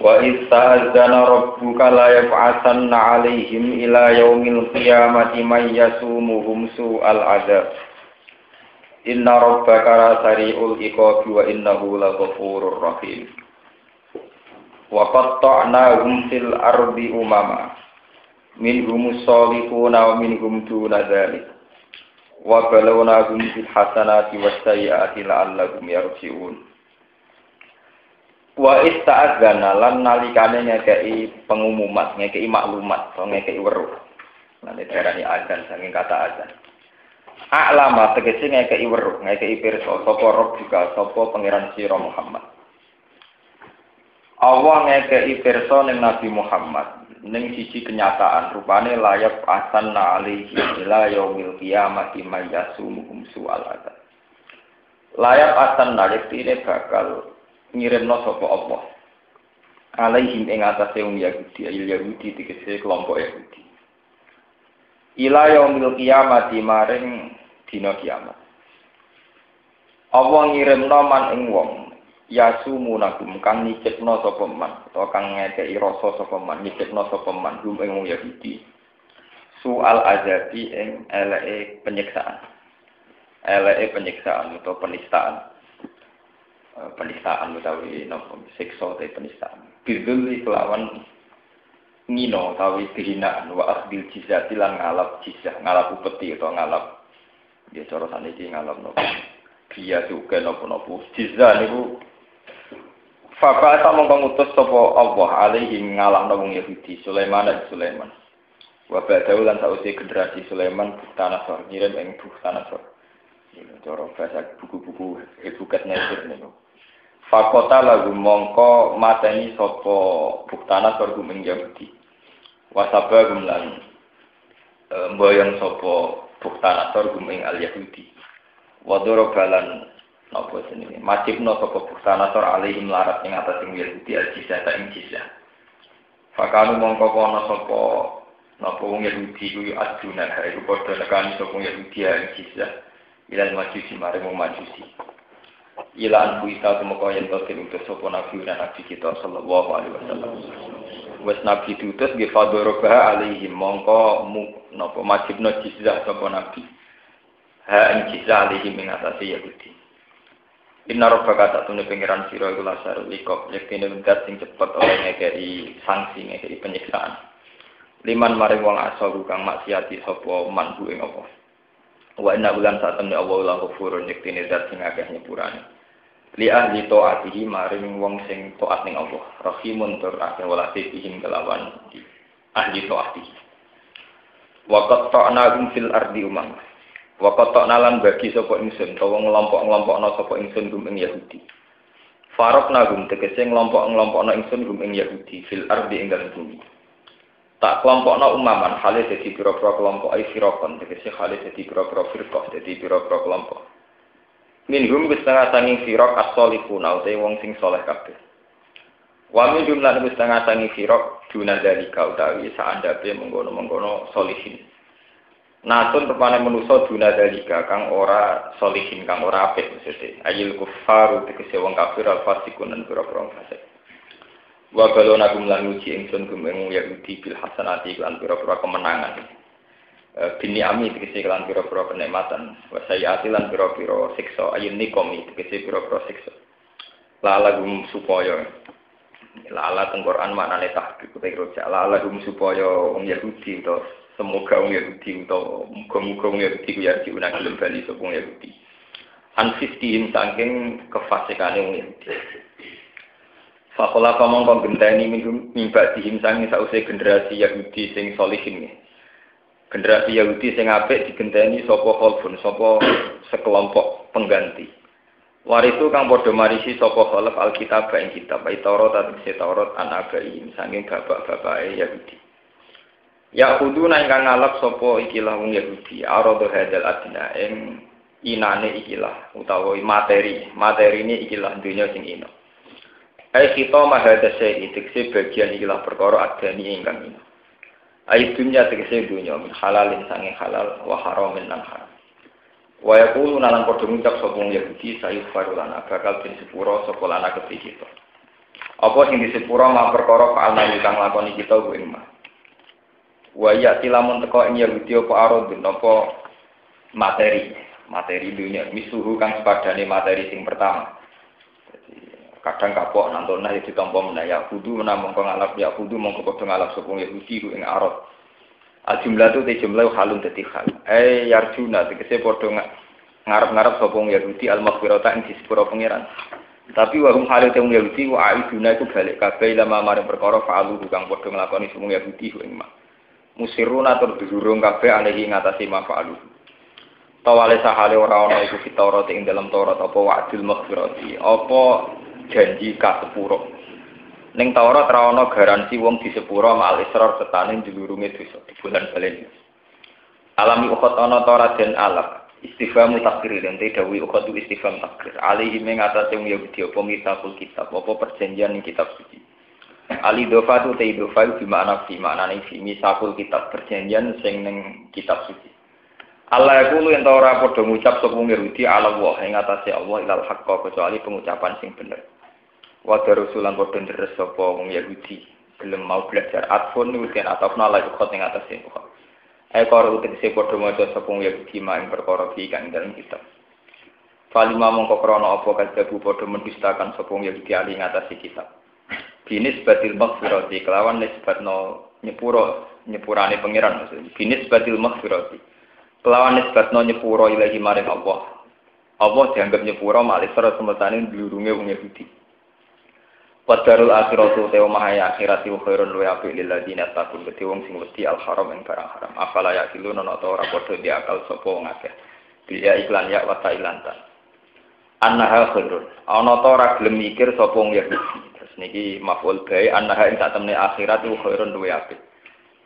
Wa ista'adzana rabbuka la yab'atsanna 'alaihim ila yaumil qiyamati may yasumuhum su'al 'adzab. Inna rabbaka sari'ul iqabi wa innahu laghafurur rahim. Wa qatta'nahum fil ardi umama minhum shalihuna wa minhum duna dzalik. Wa balawnahum bil hasanati was sayyiati la'allahum yarji'un. Wa ista'adzana lan nalikane ngekei pengumuman, ngekei maklumat, atau ngekei weruh. Lan diarani azan saking kata azan. A'lama tegese ngekei weruh, ngekei pirsa sapa rob juga sapa pangeran sira Muhammad. Allah ngekei pirsa ning Nabi Muhammad ning siji kenyataan rupane layak asanna alaihi ila yaumil qiyamati mayyasumuhum su'al adzab. Layak asanna yektine bakal ngirimno sapa Allah alaihim ing atase wong Yahudi Yahudi tegese kelompok Yahudi ila yaumil qiyamati maring dina kiamat Allah ngirimno man ing wong yasumunahum kang nyicipno sapa man utawa kang ngekeki rasa sapa man nyicipno sapa man ing wong Yahudi sual azabi ing eleke penyiksaan utawa penistaan utawi napa siksa te penistaan bidul kelawan ngino utawi kehinaan wa akhdil jizati lan ngalap jizah ngalap upeti utawa ngalap ya cara saniki ngalap napa biya juga napa jizah niku fa ta mongko ngutus sapa Allah alaihi ngalahno wong Yahudi Sulaiman wa ba'dahu lan sause generasi Sulaiman Buktanasor ngirim ing Buktanasor cara bahasa buku-buku Bukat Nasir niku fakota lagu mongko mateni sapa buktana sorgum ing Yahudi wasaba gumlan mboyong sapa buktana sorgum ing al Yahudi wadoro balan napa jenenge majibno sapa buktana sor alaihim larat ing atas ing Yahudi al-jizah ta ing jizah fakanu mongko kono sapa napa wong Yahudi kuwi aduna iku padha nekani sapa Yahudi ing jizah ilal majusi maring majusi ilan buita temoko yen to diutus sapa nabi lan nabi kita sallallahu alaihi wasallam wis nabi diutus nggih fadoroba alaihi mongko napa majibna jizah sapa nabi ha ing jizah alaihi ing atase Yahudi inna rabbaka satune pangeran sira iku lasarul iqab yektene mendat sing cepet oleh ngekeki sanksi ngekeki penyiksaan liman maring wong asal kang maksiati sapa manhu ing apa wa inna ulan satamni Allah la ghafurun yektine zat sing akeh nyepurane li ahli taatihi maring wong sing taat ning Allah rahimun tur akeh walase ihim kelawan ahli taatihi wa qatta'na fil ardi umam wa qatta'na lan bagi sapa ingsun utawa ngelompok-ngelompokna sapa ingsun gum ing Yahudi faraqna gum tegese ngelompok-ngelompokna ingsun gum ing Yahudi fil ardi ing dalem bumi tak kelompokna umaman hale dadi pira-pira kelompok ai firqon tegese hale dadi pira-pira firqah dadi pira-pira kelompok minhum setengah sanging firaq as-solihuna utawa wong sing saleh kabeh wa min jumlah setengah sanging firaq duna dalika utawi saandhape mengkono-mengkono solihin nasun rupane manusa duna dalika kang ora solihin kang ora apik maksudé ayil kufaru tegese wong kafir al-fasikun lan pira-pira fasik wa balona gumlan uji ingsun gumeng Yahudi bil hasanati lan pira-pira kemenangan bini ami tegese lan pira-pira kenikmatan wa sayyiati lan pira-pira siksa ayun nikomi tegese pira-pira siksa lalagum supaya lala teng Quran maknane tahqiq utawa roja lalagum supaya wong Yahudi to semoga wong Yahudi utawa muga-muga wong Yahudi ku ya diuna gelem bali sapa wong Yahudi anfisihim saking kefasikane wong Yahudi fakola kamong kong genteni mimba dihim sangi sause generasi Yahudi sing solihin generasi Yahudi sing apik digenteni sapa khalfun sapa sekelompok pengganti warisu kang padha marisi sapa khalaf alkitab ing kitab Taurat atase Taurat anabai sange bapak-bapake Yahudi ya kuduna ingkang ngalap sapa ikilah wong Yahudi arado hadal adna ing inane ikilah utawa materine ikilah dunya sing ino ai kita mahadase itikse bagian ikilah perkara adani ingkang ino ai dunya tegese dunya min halalin sange halal wa haramin lan haram wa yaqulu lan padha ngucap sapa wong Yahudi sayuf farulana bakal den sepuro sapa lana kepi kita Apa sing disepuro ma perkara fa'alna kang lakoni kita ku ing ma. Wa ya tilamun teko ing Yahudi apa arodun apa materi dunia misuhu kang sepadane materi sing pertama. Jadi kadang kapok nantona ya ditampa menaya kudu menamung ngalap ya kudu mongko padha ngalap sapa Yahudi ku ing arad. Al jumlah tu te jumlah halun dadi hal. Yarjuna tegese padha ngarep-ngarep sapa Yahudi al maghfirata ing disepuro pangeran. Tapi wahum halate wong Yahudi wa aiduna iku balik kabeh lama maring perkara fa'alu kang padha nglakoni sapa Yahudi ku ing musiruna tur durung kabeh alehi ngatasi mafa'alu. Tawale sahale ora ana iku Taurat ing dalam Taurat apa wa'dul maghfirati, apa janji kasepuro. Ning Taurat ora ana garansi wong disepuro mal israr setane dilurunge dosa di bulan balen. Alami ukhot ana Taurat den alaq, istifham takrir dan dawi ukhot istifham takrir. Alihi ing atase wong Yahudi apa mitakul kitab, apa perjanjian ing kitab suci. Alidofatu te idofal di makna fi misakul kitab perjanjian sing ning kitab suci. Allah iku yen ora padha ngucap sapa Yahudi ala wa ing atase Allah ilal haqqa kecuali pengucapan sing bener. Wa darusulan padha deres sapa wong Yahudi gelem mau belajar atfun nuken atafna la khot ing atase Allah. Karo utekse padha maca sapa wong Yahudi ing perkara iki kang dalem kitab. Falima mongko krana apa kadhebu padha mendustakan sapa wong Yahudi ali ing atase kitab. Binis batil maghfirati kelawan nisbatno nyepurane pangeran maksud. Binis batil maghfirati kelawan nisbatno nyepuro ilahi maring Allah. Allah dianggap nyepuro malih sareng semetane glurunge wong Yahudi. Padarul akhiratu te omahe akhirat wa khairun wa apik lil ladina taqun gede wong sing wedi al haram ing barang haram. Afala yaqiluna ana ora padha diakal sapa wong akeh. Dia iklan ya wa tailanta. Annaha khairun. Ana ta ora gelem mikir sapa wong Yahudi. Niki maf'ul bae annaha ing satemene akhirat ku khairun luwe apik.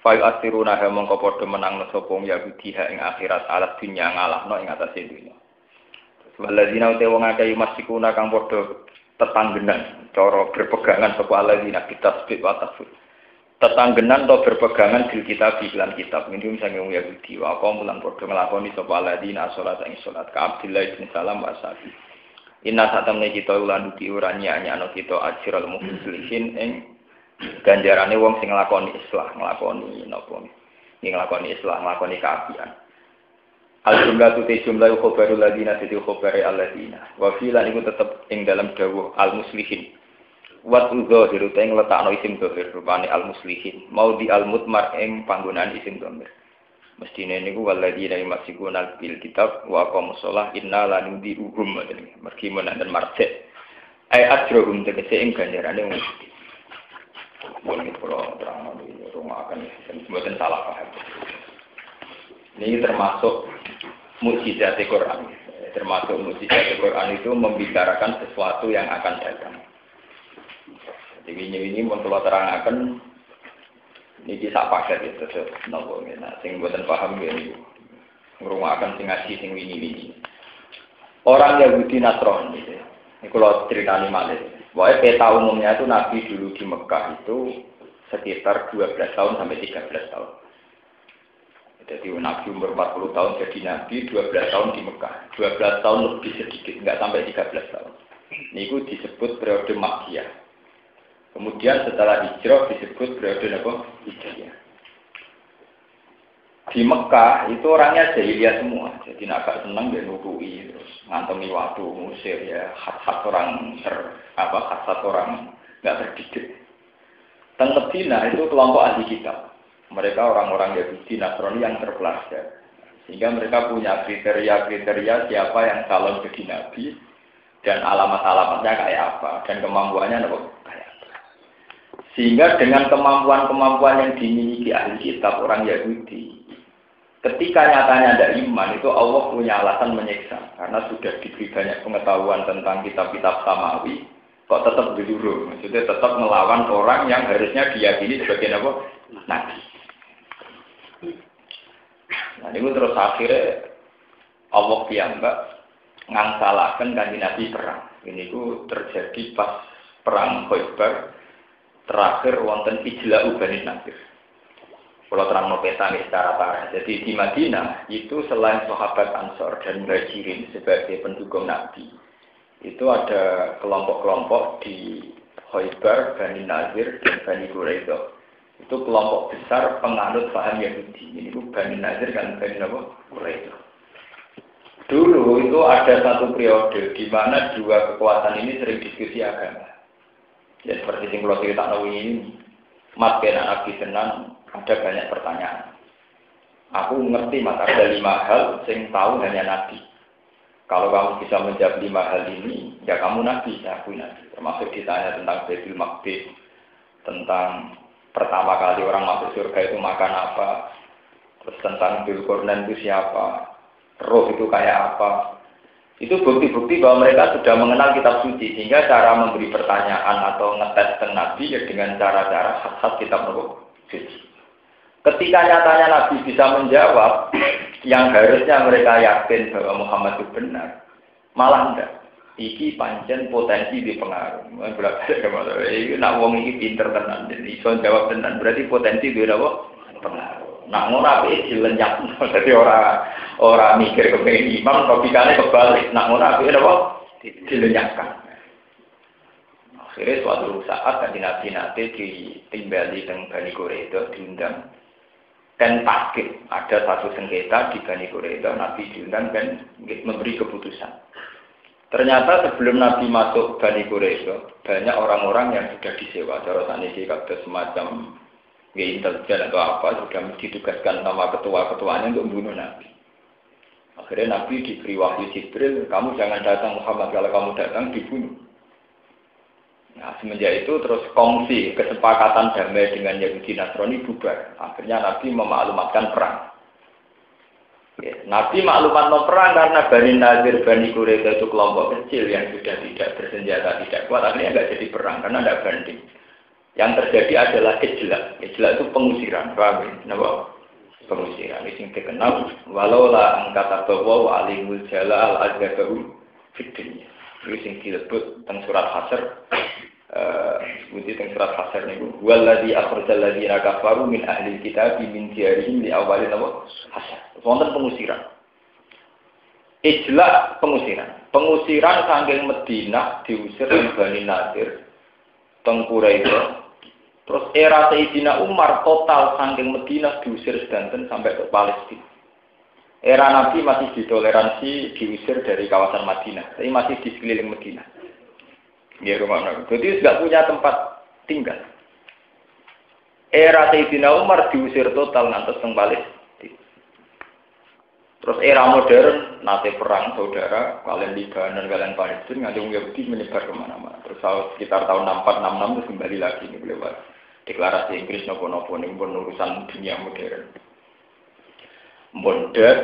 Fa yu'athiruna ha mongko padha menangno sapa wong Yahudi ha ing akhirat alat dunya ngalahno ing atase dunya. Waladina uta wong akeh masikuna kang padha tetanggenan cara berpegangan sapa aladina kitab wa tafsir. Tetanggenan to berpegangan bil kitab iklan kitab minum sange wong Yahudi wa apa mulang padha nglakoni sapa aladina salat ing salat ka Abdullah bin Salam wa sabi. Inna satamne kita ulan diurani anyano kita ajral muslimin ing ganjarane wong sing nglakoni islah, nglakoni napa ning nglakoni islah, nglakoni kaapian. Al-jumlah tu jumlah khobarul ladina dadi khobare alladina. Wa filan iku tetep ing dalam dawuh al-muslimin. Wa tuzahiru ta ing letakno isim dhahir rupane al-muslimin. Mau di al-mutmar ing panggonaan isim dhamir. Mestine niku waladina masikuna bil kitab wa aqamus shalah inna lanudi uhum mergi menaken marjek ai ajrohum tegese ing ganjarane wong iki. Wong kula terang rumah akan mboten salah paham. Ini termasuk mukjizat Al-Qur'an. Termasuk mukjizat Al-Qur'an itu membicarakan sesuatu yang akan datang. Jadi ini mun kula terangaken niki sak paket itu nopo nah sing mboten paham ngene niku ngrungokaken sing ngaji sing wingi-wingi orang Yahudi Nasrani niku kula critani malih wae peta umumnya itu Nabi dulu di Mekah itu sekitar 12 tahun sampai 13 tahun jadi Nabi umur 40 tahun jadi Nabi 12 tahun di Mekah 12 tahun lebih sedikit enggak sampai 13 tahun niku disebut periode Makkiyah. Kemudian setelah hijrah disebut periode apa? Hijrah. Di Mekah itu orangnya jahiliyah semua. Jadi agak senang dia nurui terus ngantongi waktu musir ya khas orang khas orang nggak terdidik. Teng Medina itu kelompok ahli kitab. Mereka orang-orang Yahudi Nasrani yang terpelajar. Sehingga mereka punya kriteria siapa yang calon jadi nabi dan alamat-alamatnya kayak apa dan kemampuannya apa. Sehingga dengan kemampuan-kemampuan yang dimiliki ahli kitab orang Yahudi, ketika nyatanya ada iman, itu Allah punya alasan menyiksa. Karena sudah diberi banyak pengetahuan tentang kitab-kitab samawi, kok tetap berjuru. Maksudnya tetap melawan orang yang harusnya diyakini sebagai apa? Nabi. Nah ini terus akhirnya Allah piyambak ngangsalaken kanjeng Nabi perang. Ini itu terjadi pas perang Khaibar. Terakhir wonten ijla'u Bani Nadir. Kalau terang peta secara parah. Jadi di Madinah itu selain sahabat Ansor dan Muhajirin sebagai pendukung Nabi, itu ada kelompok-kelompok di Khaybar, Bani Nadir, dan Bani Quraidah. Itu kelompok besar penganut paham Yahudi. Ini itu Bani Nadir dan Bani Quraidah. Dulu itu ada satu periode di mana dua kekuatan ini sering diskusi agama. Ya seperti yang kalau cerita ini, mat kena nabi tenan, ada banyak pertanyaan. Aku ngerti mat ada 5 hal, sing tahu hanya nabi. Kalau kamu bisa menjawab 5 hal ini, ya kamu nabi, ya aku nabi. Termasuk ditanya tentang Baitul Maqdis, tentang pertama kali orang masuk surga itu makan apa, terus tentang Dzulqarnain itu siapa. Roh itu kayak apa? Itu bukti-bukti bahwa mereka sudah mengenal kitab suci, sehingga cara memberi pertanyaan atau ngetes tentang Nabi ya dengan cara-cara khas-khas kitab suci. Ketika nyatanya Nabi bisa menjawab, yang harusnya mereka yakin bahwa Muhammad itu benar, malah enggak. Iki pancen potensi dipengaruhi. Ini nak wong iki pinter tenan, jadi iso jawab tenan berarti potensi dia apa? Pengaruh. Nak ngono apike dilenyak, dadi ora mikir kepengin imam, logikane kebalik. Nak ngono apike apa? Dilenyakkan. Akhirnya suatu saat kanjeng Nabi nate ditimbali teng Bani Quraidah diundang. Dan takut ada satu sengketa di Bani Quraidah, Nabi diundang dan memberi keputusan. Ternyata sebelum Nabi masuk Bani Quraidah, banyak orang-orang yang sudah disewa. Cara saniki kabeh semacam intelijen atau apa sudah ditugaskan sama ketua-ketuanya untuk membunuh Nabi. Akhirnya Nabi diberi wahyu Jibril, kamu jangan datang Muhammad, kalau kamu datang dibunuh. Nah semenjak itu terus kongsi kesepakatan damai dengan Yahudi Nasrani bubar. Akhirnya Nabi memaklumatkan perang. Ya, Nabi maklumatkan perang karena Bani Nadir, Bani Quraidah itu kelompok kecil yang sudah tidak bersenjata, tidak kuat. Akhirnya nggak jadi perang karena tidak banding. Yang terjadi adalah ijla. Ijla itu pengusiran, paham ya? Kenapa? Pengusiran. Ini yang terkenal. Walaulah angkata bahwa alimul jala al-azzabahu fitnya. Ini yang disebut tentang surat Hasr. Sebuti tentang surat Hasr ini. Walladhi akhrajal ladhina kafaru min ahli kitab min diyarihim li awalin apa? Hasr. Wonten pengusiran. Ijla pengusiran. Pengusiran saking Madinah diusir oleh Bani Nadir, Quraidah. Terus era Sayyidina Umar total saking Madinah diusir sedanten sampai ke Palestina. Era Nabi masih ditoleransi diusir dari kawasan Madinah, tapi masih di sekeliling Madinah. Ya rumah Nabi. Jadi tidak punya tempat tinggal. Era Sayyidina Umar diusir total ngantos teng Palestina. Terus era modern, nate perang saudara, kalian Libanon, kalian Palestina, nganti Yahudi menyebar kemana-mana. Terus sekitar tahun 64-66 terus kembali lagi ini lewat deklarasi Inggris nopo-nopo ini pun urusan dunia modern.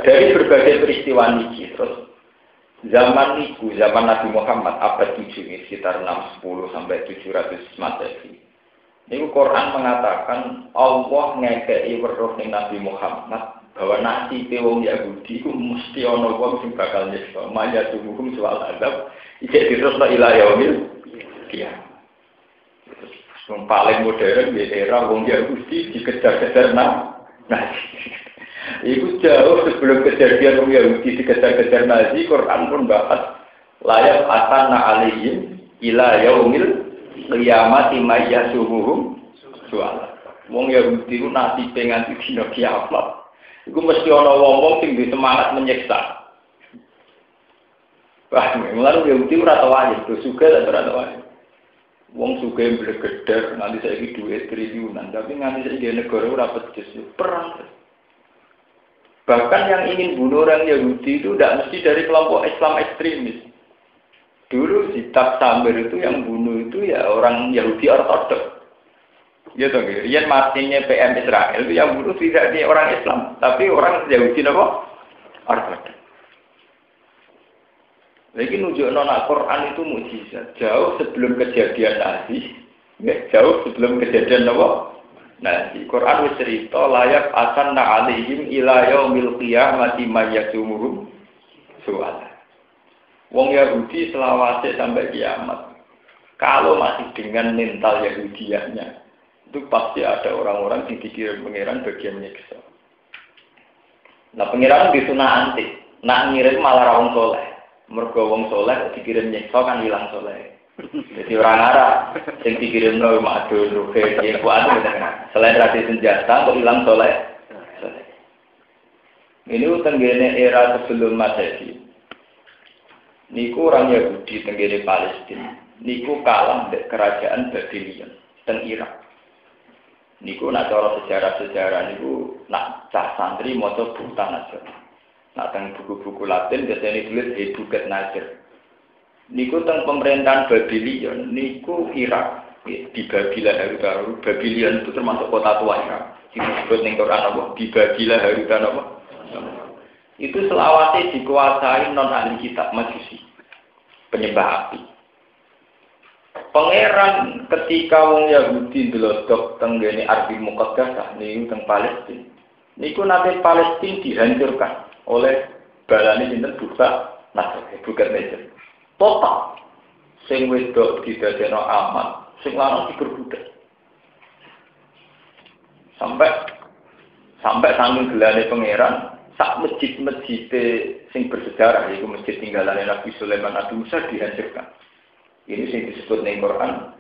Dari berbagai peristiwa niki, terus zaman Nabi Muhammad abad 7 ini sekitar 610 sampai 700 Masehi. Ini Quran mengatakan Allah ngekei weruh ning Nabi Muhammad bahwa nasi wong Yahudi itu mesti ana wong sing bakal nyiksa, maya tubuhum soal azab, iki diterusno ila yaumil qiyamah. Yang paling modern di era wong Yahudi dikejar-kejar Nazi. Itu jauh sebelum kejadian wong Yahudi dikejar-kejar Nazi, Quran pun bahas layak atanna alaihim ila yaumil qiyamati mayyasuhum soal. Wong Yahudi itu nasibe nganti dina kiamat. Iku mesti ana wong-wong sing semangat menyiksa. Wah, mulane Yahudi ora tau wae, suka ora tau wae. Wong sugih mblegeder nanti saiki duit triliunan, tapi nanti saiki negara ora becus perang. Bahkan yang ingin bunuh orang Yahudi itu tidak mesti dari kelompok Islam ekstremis. Dulu di Tab Samir itu yang bunuh itu ya orang Yahudi ortodoks. Ya toh, yang matinya PM Israel itu yang bunuh tidak dia orang Islam, tapi orang Yahudi apa? Ortodoks. Lagi nunjukno nak Quran itu mukjizat. Jauh sebelum kejadian Nazi, ya, jauh sebelum kejadian apa? Nazi. Quran wis cerita layak asanna alaihim ila yaumil qiyamati mayyasumuhum soal. Wong Yahudi selawase sampai kiamat. Kalau masih dengan mental Yahudiannya, itu pasti ada orang-orang yang dikirim pangeran bagian nyiksa. Nah, pangeran disunah antik. Nak ngirim malah ra wong saleh. Mergo wong saleh dikirim nyiksa kan hilang saleh. Jadi orang Arab yang dikirimno Madun, Ruhe, yang kuat selain rasi senjata kok hilang soleh. Ini tenggene era sebelum Masehi. Niku orang Yahudi tenggene Palestina. Niku kalah dari kerajaan Babylon teng Irak. Niku nak cara sejarah-sejarah niku nak cah santri maca Bukhtan Nasr. Nak teng buku-buku Latin biasanya ditulis Hebuket Nasr. Niku teng pemerintahan Babylon niku Irak di Babila Haruta. Babylon itu termasuk kota tua Irak. Disebut ning Quran apa? Di Babila Haruta apa? Itu selawase dikuasai non ahli kitab Majusi. Penyembah api. Pangeran ketika wong Yahudi ndelodok teng ngene Ardil Muqaddasah niku teng Palestina. Niku nabi Palestina dihancurkan oleh balane sinten Bukhtan Nasr. Total sing wedok didadekno aman, sing lanang diperbudak. Sampai saking gelane pangeran sak masjid-masjid sing bersejarah yaitu masjid tinggalane Nabi Sulaiman Nabi Musa dihancurkan. Ini sing disebut ning Quran.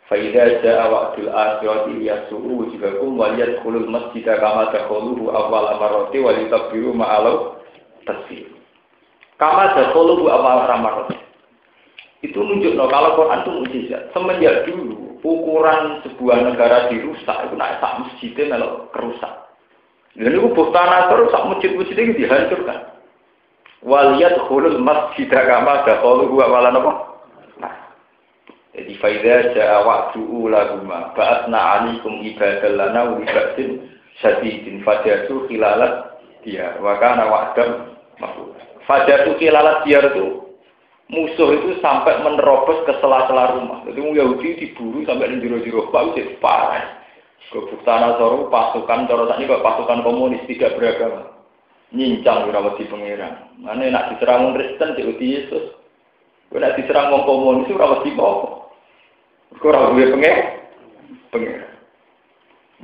Fa idza jaa wa'dul akhirati yasuru wujuhakum wa yadkhulul masjida kama dakhuluhu awwal marrati wa litabbiru ma'alau tasbih. Kama dakhuluhu awwal marrati. Itu nunjukno kalau Quran itu mukjizat. Semenjak dulu ukuran sebuah negara dirusak itu nek sak masjide melok kerusak. Lha niku Bukhtan Nasr sak masjid-masjid iki dihancurkan. Wal yadkhulul masjida kama dakhuluhu awwal apa? Jadi faida jaa wa'du ulaguma ba'atna 'alaikum ibadal lana wa ibadin syadidin fajatu khilalat dia wa kana wa'dam maf'ul. Fajatu khilalat dia itu musuh itu sampai menerobos ke sela-sela rumah. Jadi Yahudi diburu sampai di jero-jero Pak itu parah. Bukhtan Nasr pasukan cara sakniki kok pasukan komunis tidak beragama. Nyincang ora wedi pangeran. Mane nek diserang Kristen diuti Yesus. Nek diserang wong komunis ora wedi apa. Kurang duwe pengen.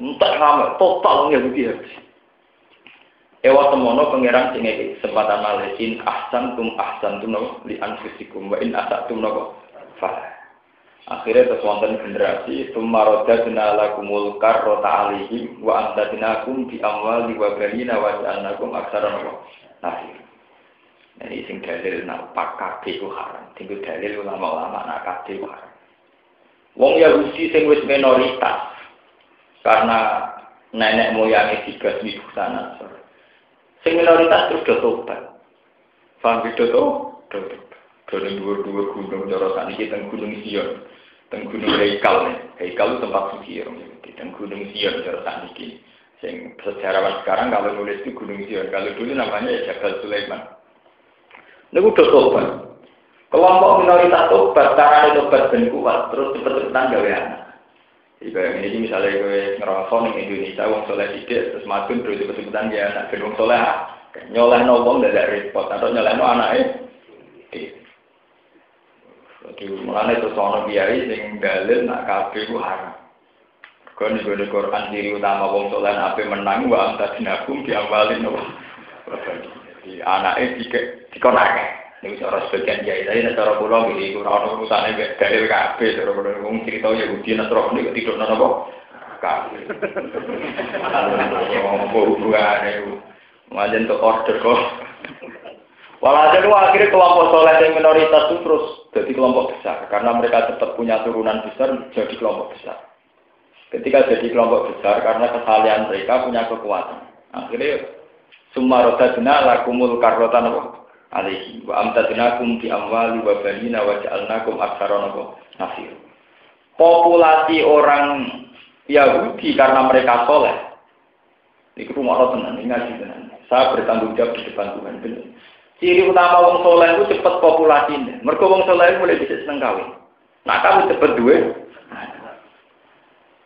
Entek ngamek total Yahudi habis. Ewa semono pangeran sing iki kesempatan malesin ahsantum li anfusikum wa in asatum napa fa. Akhirnya terus wonten generasi tumarodadna lakumul karrota alaihim wa amdadnakum bi amwali wa banina wa ja'alnakum aktsara nafir. Ini sing dalil nak kabeh ku haram. Tinggal dalil ulama-ulama nak kabeh ku haram. Wong Yahudi sing wis minoritas karena nenek moyangnya digasmi Bukhtan Nasr. Sing minoritas terus do tobat. Paham gitu to? Dari dua gunung cara sakniki teng Gunung Sion, teng Gunung Haikal. Haikal itu tempat suci orang Yahudi. Teng Gunung Sion cara sakniki. Sing sejarawan sekarang kalau nulis itu Gunung Sion, kalau dulu namanya ya Jabal Sulaiman. Niku do tobat. Kelompok minoritas tobat, carane tobat ben kuat, terus cepet-cepetan gawe anak. Jika ini misalnya gue ngerasa ning Indonesia wong soleh sithik terus madun terus cepet-cepetan ya anak ben wong soleh nyolehno wong ndak repot atau nyolehno anake. Jadi mulane terus ana kiai sing dalil nak kabeh ku haram. Kon ngene Quran diri utama wong soleh ape menang wa anta dinakum diawalin apa. Jadi anake dikonake. Ini cara sebagian kiai, tapi cara pulau ini kurang urusannya dalil kabeh, cara pulau ngomong cerita Yahudi Nasrani kok tidur napa kabeh. Apa hubungannya? Macam untuk order kok. Walhasil akhirnya kelompok soleh yang minoritas itu terus jadi kelompok besar, karena mereka tetap punya turunan besar jadi kelompok besar. Ketika jadi kelompok besar, karena kesalahan mereka punya kekuatan. Akhirnya sumarodadna lakumul karrotan apa? Alaihi wa amtadnakum bi amwali wa banina wa ja'alnakum aktsara nafir. Populasi orang Yahudi karena mereka soleh. Iku rumah tenan, ngaji tenan. Saya bertanggung jawab di depan Tuhan. Ciri utama wong soleh itu cepat populasinya. Mergo wong soleh mulai bisa seneng kawin. Nah, kamu cepat duwe.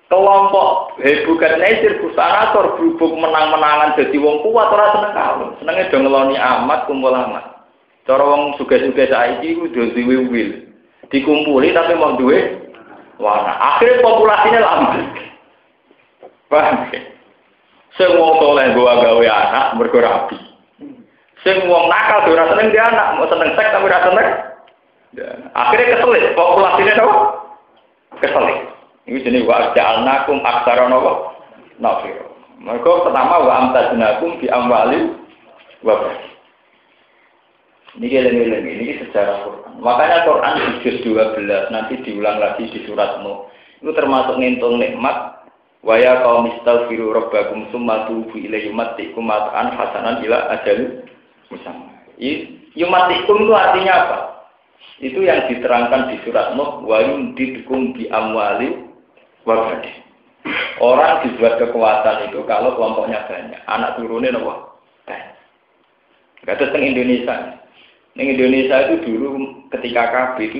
Kelompok Bukhtan Nasr Busanator berhubung menang-menangan jadi wong kuat ora seneng kawin. Senenge do ngeloni amat kumpul amat. Cara wong sugih-sugih saiki ku duwe wil. Dikumpuli tapi mau duwe warna. Akhirnya populasinya lambat. Paham? Sing wong soleh gawe anak mergo rapi. Sing wong nakal ora seneng dia anak, mau seneng seks tapi ora seneng Akhirnya keselit, populasinya apa? Keselit. Ini jenis wa ja'alnakum aktsara napa? Nafir. Mereka pertama wa amtadnakum bi amwalin wa bani. Ini sejarah Quran. Makanya Quran di juz 12 nanti diulang lagi di surat Nuh. Itu termasuk ngitung nikmat wa ya qaum istaghfiru rabbakum tsumma tubu ilaihi yumatikum mat'an hasanan ila ajal musamma. Yumatikum itu artinya apa? Itu yang diterangkan di surat Nuh wa yumdidukum bi amwali wa bani. Orang dibuat kekuatan itu kalau kelompoknya banyak, anak turunnya apa? Kata teng Indonesia. Di Indonesia itu dulu ketika KB itu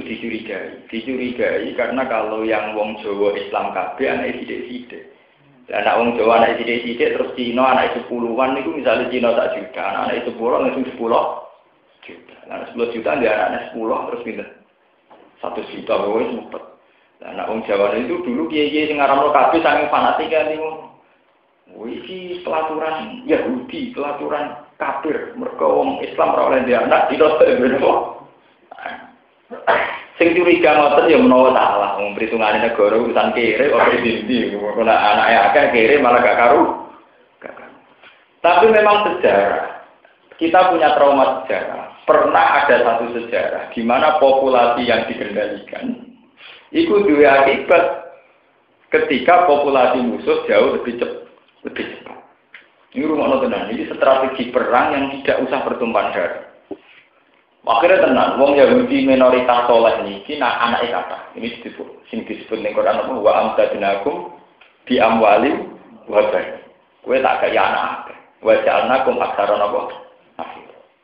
dicurigai karena kalau yang wong Jawa Islam KB anak sidik-sidik. Dan anak wong Jawa anak sidik-sidik terus Cina anak itu puluhan itu misalnya Cina tak juta, anak itu 10 langsung 10 juta. Nah 10 juta dia anak 10 terus pindah 1 juta wis mumpet. Nah anak wong Jawa itu dulu kiai-kiai sing ngaramno KB saking fanatik kan niku. Iki pelaturan Yahudi, pelaturan kafir, mereka wong Islam ora oleh dia anak didosa bener. Sing curiga ngoten ya menawa salah, wong perhitungane negara urusan kere ora dindi, kok anake akeh kere malah gak karu. Tapi memang sejarah. Kita punya trauma sejarah. Pernah ada satu sejarah di mana populasi yang dikendalikan itu dua akibat ketika populasi musuh jauh lebih cepat. Ini rumah tenang, ini strategi perang yang tidak usah bertumpah darah. Akhirnya tenang, wong Yahudi minoritas soleh ini, anak kata. Ini disebut ning Quran apa? Wa amtadnakum bi amwali wa bani. Kowe tak kaya anak. Wa ja'alnakum aktsara napa?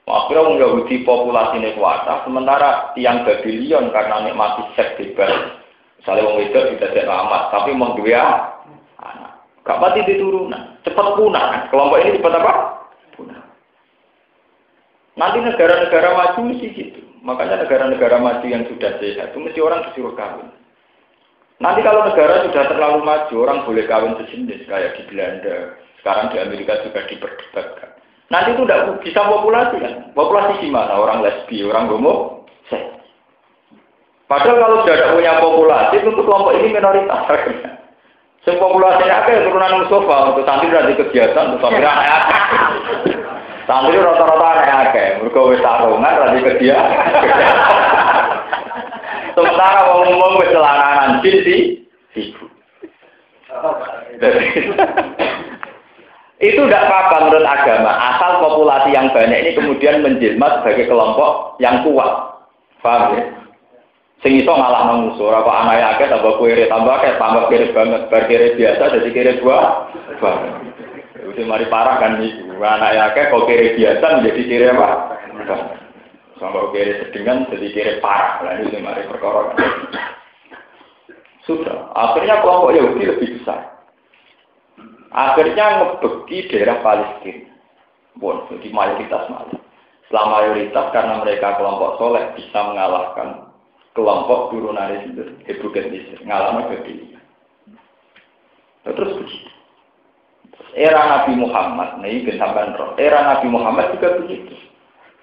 Akhirnya wong Yahudi populasine kuwata, sementara tiang Babylon karena nikmati seks bebas. Misalnya wong wedok didadekno amat, tapi mau duwe anak. Gak pati diturunan, cepat punah. Kelompok ini cepat apa? Punah. Nanti negara-negara maju mesti gitu. Makanya negara-negara maju yang sudah sehat itu mesti orang disuruh kawin. Nanti kalau negara sudah terlalu maju, orang boleh kawin sejenis kayak di Belanda. Sekarang di Amerika juga diperdebatkan. Nanti itu tidak bisa populasi kan? Populasi gimana? Orang lesbi, orang homo, seks. Padahal kalau sudah tidak punya populasi, tentu kelompok ini minoritas. Sing populasinya akeh turunan Mustafa untuk santri dari kegiatan untuk santri akeh. Santri rata-rata akeh, mergo wis sarungan dari kegiatan. Sementara wong umum wis celananan siji ibu. Itu tidak apa-apa menurut agama, asal populasi yang banyak ini kemudian menjelma sebagai kelompok yang kuat. Paham ya? Sing iso ngalahno musuh, ora kok anake akeh tambah kere tambah kere banget, bar kere biasa jadi kere dua. Wis mari parah kan niku. Anake akeh kok kere biasa menjadi kere apa? Sampai kere sedengan jadi kere parah. Lah itu mari perkara kan. Sudah, akhirnya kelompok Yahudi lebih besar. Akhirnya ngebeki daerah Palestina. Bon, jadi mayoritas malah. Setelah mayoritas karena mereka kelompok soleh bisa mengalahkan kelompok turunan itu Hebrew ngalami Babylon. Terus begitu. Era Nabi Muhammad, ini sampai era Nabi Muhammad juga begitu.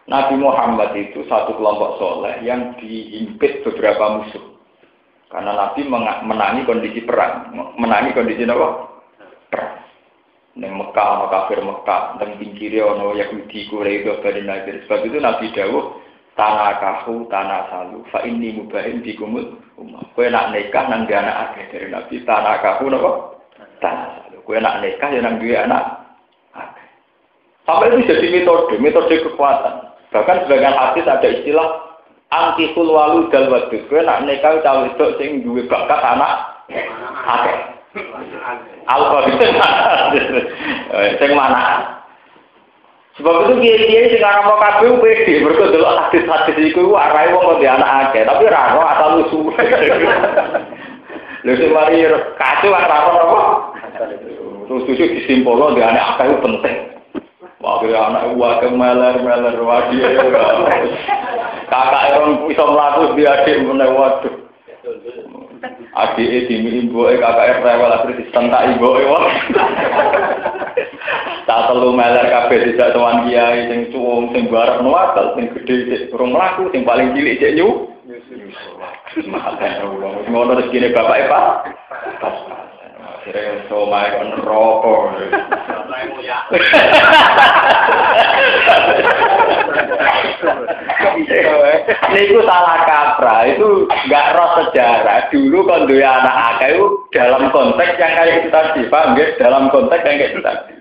Nabi Muhammad itu satu kelompok soleh yang dihimpit beberapa musuh. Karena Nabi menangi kondisi perang, menangi kondisi apa? Perang. Neng Mekah, kafir Mekah, neng pinggirnya ono Yahudi, Quraisy, Bani Nadir. Sebab itu Nabi dawuh tanah kahu, tanah salu, fa ini mubahin dikumul umah. Kue nak nikah nang dia anak akeh dari Nabi tanah kahu nopo tanah salu. Kue nak nikah ya nang dia anak akeh. Sampai itu jadi metode kekuatan. Bahkan sebagian hadis ada istilah antikul walu dal wadud. Kue nak nikah cawe itu sing duwe bakat anak akeh. Alfa itu sing mana? Sebab itu kiai-kiai sing ngaramno kabeh pede, mergo delok hadis-hadis iku arahe wong kok anak akeh, tapi ra ono asal usul. Lha sing mari kacau ora ono apa? Terus disimpulno di anak akeh penting. Wah, kira anak wae meler-meler wae. Kakak orang iso mlaku di adik meneh waduh. Adik dimi imbuke kakak rewel akhire disentak imbuke wae. Tak telu meler kabeh tidak tuan kiai sing cuwung sing barep nuwakal sing gedhe sik urung mlaku sing paling cilik sik nyu Makan uang, ngono rezekine bapak Pak. Akhirnya somai kon rokok. Itu salah kaprah, itu nggak roh sejarah. Dulu kon duwe anak akeh itu dalam konteks yang kayak itu tadi, paham nggih? Dalam konteks yang kayak itu tadi.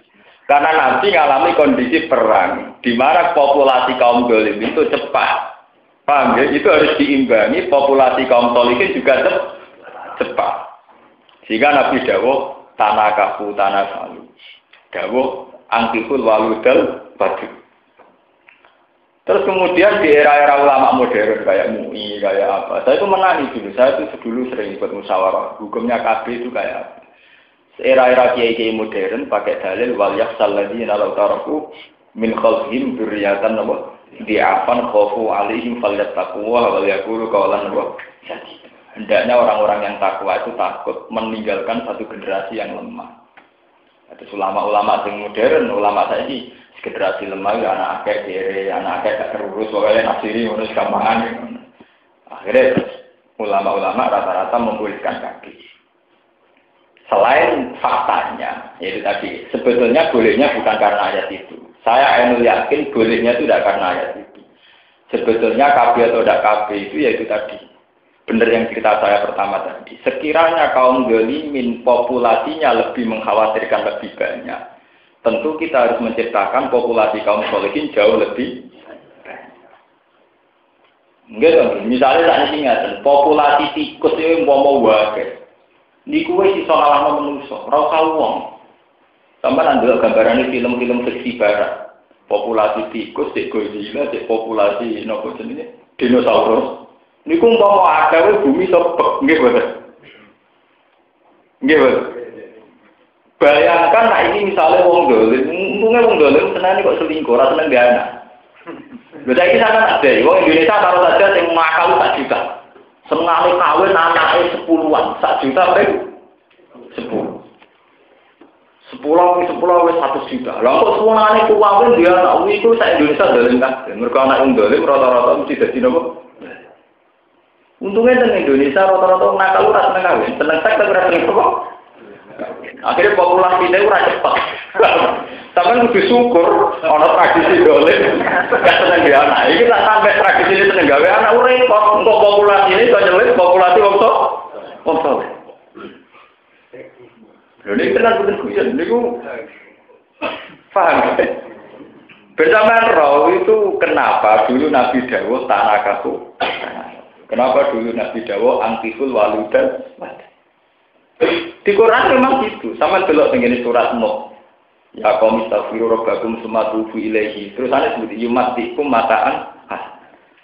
Karena Nabi ngalami kondisi perang, di mana populasi kaum dolim itu cepat. Paham ya? Itu harus diimbangi, populasi kaum solihin juga cepat. Sehingga Nabi dawuh tanah kafu tanah salu. Dawuh angkihul waludal badu. Terus kemudian di era-era ulama modern kayak MUI, kayak apa. Saya itu menangis dulu. Saya itu dulu sering ikut musyawarah. Hukumnya KB itu kayak apa. Era-era kiai-kiai modern pakai dalil wal yakhsal ladzina law taraku min khalfihim dzurriyyatan di'afan khafu alaihim falyattaquwa wal yaqulu qawlan sadida. Hendaknya orang-orang yang takwa itu takut meninggalkan satu generasi yang lemah. Itu ulama-ulama yang modern, ulama saya ini generasi lemah ya anak akeh kere, anak akeh gak terurus, pokoknya nafsiri ngurus gampangan. Akhirnya ulama-ulama rata-rata membolehkan kaki. Selain faktanya, yaitu tadi, sebetulnya bolehnya bukan karena ayat itu. Saya yakin bolehnya itu tidak karena ayat itu. Sebetulnya KB atau tidak KB itu yaitu tadi. Benar yang cerita saya pertama tadi. Sekiranya kaum zalimin populasinya lebih mengkhawatirkan lebih banyak, tentu kita harus menciptakan populasi kaum sholihin jauh lebih banyak. Enggak dong, misalnya tak ingat, populasi tikus itu mau wae. Niku wis iso ngalahno menungso, ora usah wong. Sampai ndelok gambaran film-film fiksi barat. Populasi tikus, Godzilla, populasi nopo jenenge dinosaurus. Niku umpama ada bumi sobek, nggih boten. Nggih boten. Bayangkan nah ini misalnya wong dolim, untungnya wong dolim senane kok selingkuh, ora seneng dia anak. Lha saiki sampean ada, wong Indonesia taruh saja sing makal tak juta. Senengane kawin anake 10-an, 1 juta ping 10. 10 wis 1 juta. Lah kok senengane kawin dia anak itu sak Indonesia dolim kabeh. Mergo anak wong dolim rata-rata mesti dadi napa? Untungnya di Indonesia rata-rata nakal ora seneng kawin, seneng seks tapi ora seneng apa? Akhirnya populasi kita ora cepat. Sampeyan kudu syukur ana tradisi dolim gak seneng gawe anak. Iki tak sampai tradisi ini seneng gawe anak ora repot. Untuk populasi ini kok nyelit populasi wong tua. Lha nek tenan boten kuyon niku paham. Bersamaan roh itu kenapa dulu Nabi dawuh tanah kaku. Kenapa dulu Nabi dawuh angkiful waludan. Di Quran memang gitu. Sama delok tengene surat Nuh. Ya qaum istaghfiru rabbakum tsumma tubu ilaihi. Terus ana sebut yumatikum mataan.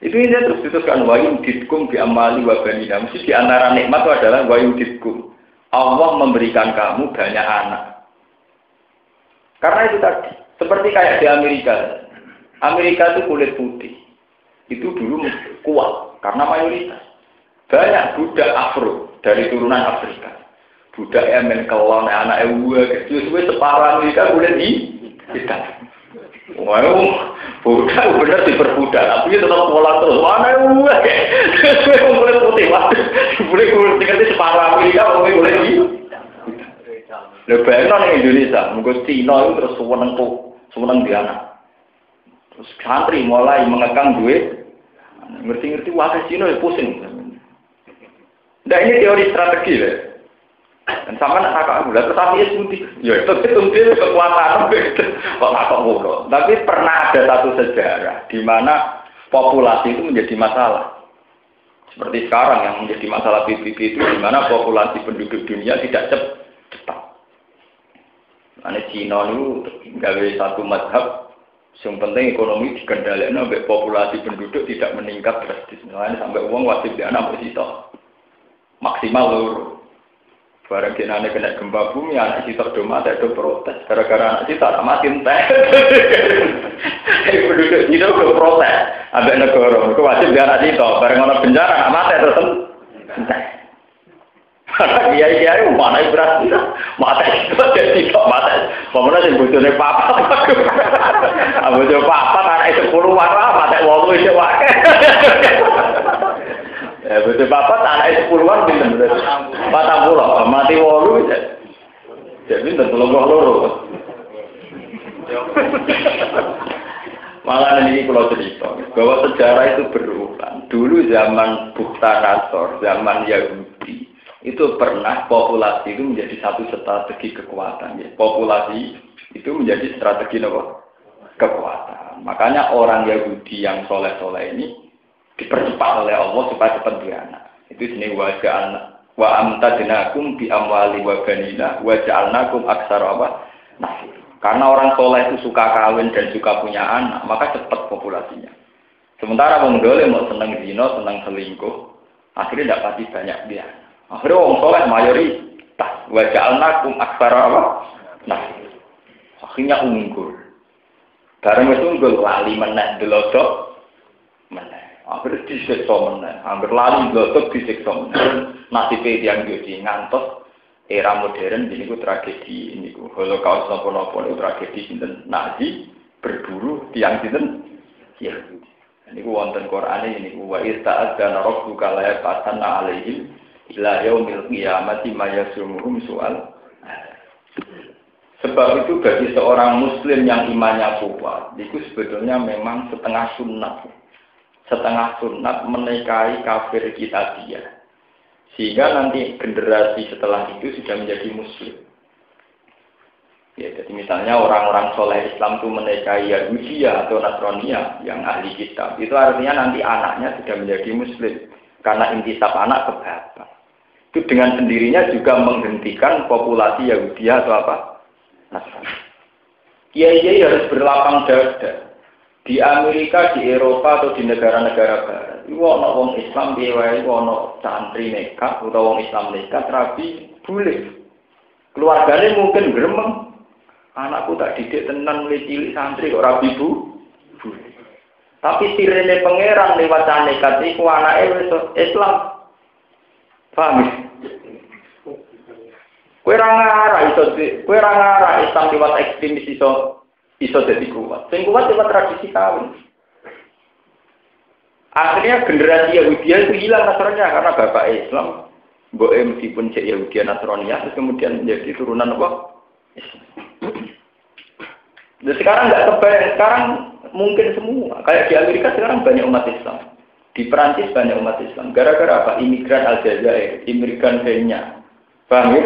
Itu ini terus diteruskan wa yumditkum bi amali wa banina. Mesti di antara nikmat itu adalah wa yumditkum. Allah memberikan kamu banyak anak. Karena itu tadi, seperti kayak di Amerika. Amerika itu kulit putih. Itu dulu kuat karena mayoritas. Banyak budak Afro dari turunan Afrika. Budak Yemen kelon anak ewa kecil suwe separah Amerika kulit hitam. Wow, budak bener diperbudak, tapi tetap pola terus. Mana ewa? Kulit putih, kulit tinggal di separah Amerika, kulit hitam. Lebih enak di Indonesia, mungkin Cina itu terus seneng di anak. Terus santri mulai mengekang duit, ngerti-ngerti wakil Cina ya pusing. Nah ini teori strategi lah. Dan sama nak kakak gula, tetapi ya itu kekuatan kok kakak mulu. Tapi pernah ada satu sejarah di mana populasi itu menjadi masalah. Seperti sekarang yang menjadi masalah PBB itu di mana populasi penduduk dunia tidak cepat. Ane Cina itu gawe satu mazhab, yang penting ekonomi dikendalikan sampai populasi penduduk tidak meningkat drastis. Nah, sampai uang wajib dia anak bersito maksimal lur. Barang kenane kena gempa bumi, anak sitok do mati do protes. Gara-gara anak sitok mati entek. Penduduk Cina do protes. Ambek negara, itu wajib dia anak sitok. Barang ana bencana anak mati terus entek. Kiai-kiai mana berarti mati itu jadi kok mati. Pemenang sing bojone papa. Bojone papa anak 10 warah mati 8 isih wae. Betul papat anake 10-an pinten. 40 mati 8 ya. Jadi pinten 32. Malah ini kalau cerita bahwa sejarah itu berulang. Dulu zaman Bukhtanasor, zaman Yahudi itu pernah populasi itu menjadi satu strategi kekuatan. Ya. Populasi itu menjadi strategi apa? Kekuatan. Makanya orang Yahudi yang soleh-soleh ini dipercepat oleh Allah supaya cepat beranak. Itu sini wa amtadnakum bi amwali wa banina wa ja'alnakum aktsara nafir. Karena orang soleh itu suka kawin dan suka punya anak, maka cepat populasinya. Sementara wong dolim mau seneng zina, seneng selingkuh, akhirnya tidak pasti banyak dia. Akhirnya wong soleh mayoritas, wa ja'alnakum aktsara nafir. Akhirnya unggul. Bareng wis unggul lali meneh delodok meneh. Hampir disiksa meneh, hampir lali delodok disiksa meneh. Nasibe tiyang Yahudi ngantos era modern ini ku tragedi ini ku Holocaust napa-napa itu tragedi sinten Nazi berburu tiyang sinten Yahudi. Niku wonten Qur'ane niku wa ista'adzana rabbuka la yaqatanna 'alaihim ila yaumil qiyamati ma yasumuhum soal. Sebab itu bagi seorang muslim yang imannya kuat, itu sebetulnya memang setengah sunat menikahi kafir kita dia. Sehingga nanti generasi setelah itu sudah menjadi muslim. Ya, jadi misalnya orang-orang soleh Islam itu menikahi Yahudi atau Nasrania yang ahli kitab, itu artinya nanti anaknya sudah menjadi muslim. Karena intisab anak ke bapak. Itu dengan sendirinya juga menghentikan populasi Yahudi atau Nasrani. Kiai harus berlapang dada. Di Amerika, di Eropa atau di negara-negara barat, itu ada orang Islam biaya, itu ada santri nekat atau orang Islam nekat, rabi boleh. Keluarganya mungkin gremeng. Anakku tak didik tenan mulai cilik santri kok rabi boleh. Tapi sirene pangeran lewat nekat itu anaknya Islam. Paham? Kowe ora ngara Islam lewat ekstremis iso jadi kuat. Sing kuat lewat tradisi kawin. Akhirnya generasi Yahudi itu hilang Nasrania karena bapak Islam, mbok meskipun cek Yahudi Nasrania terus kemudian menjadi turunan apa? Islam. Dan sekarang nggak kebayang, sekarang mungkin semua. Kayak di Amerika sekarang banyak umat Islam. Di Perancis banyak umat Islam. Gara-gara apa? Imigran Aljazair, imigran Kenya. Paham ya?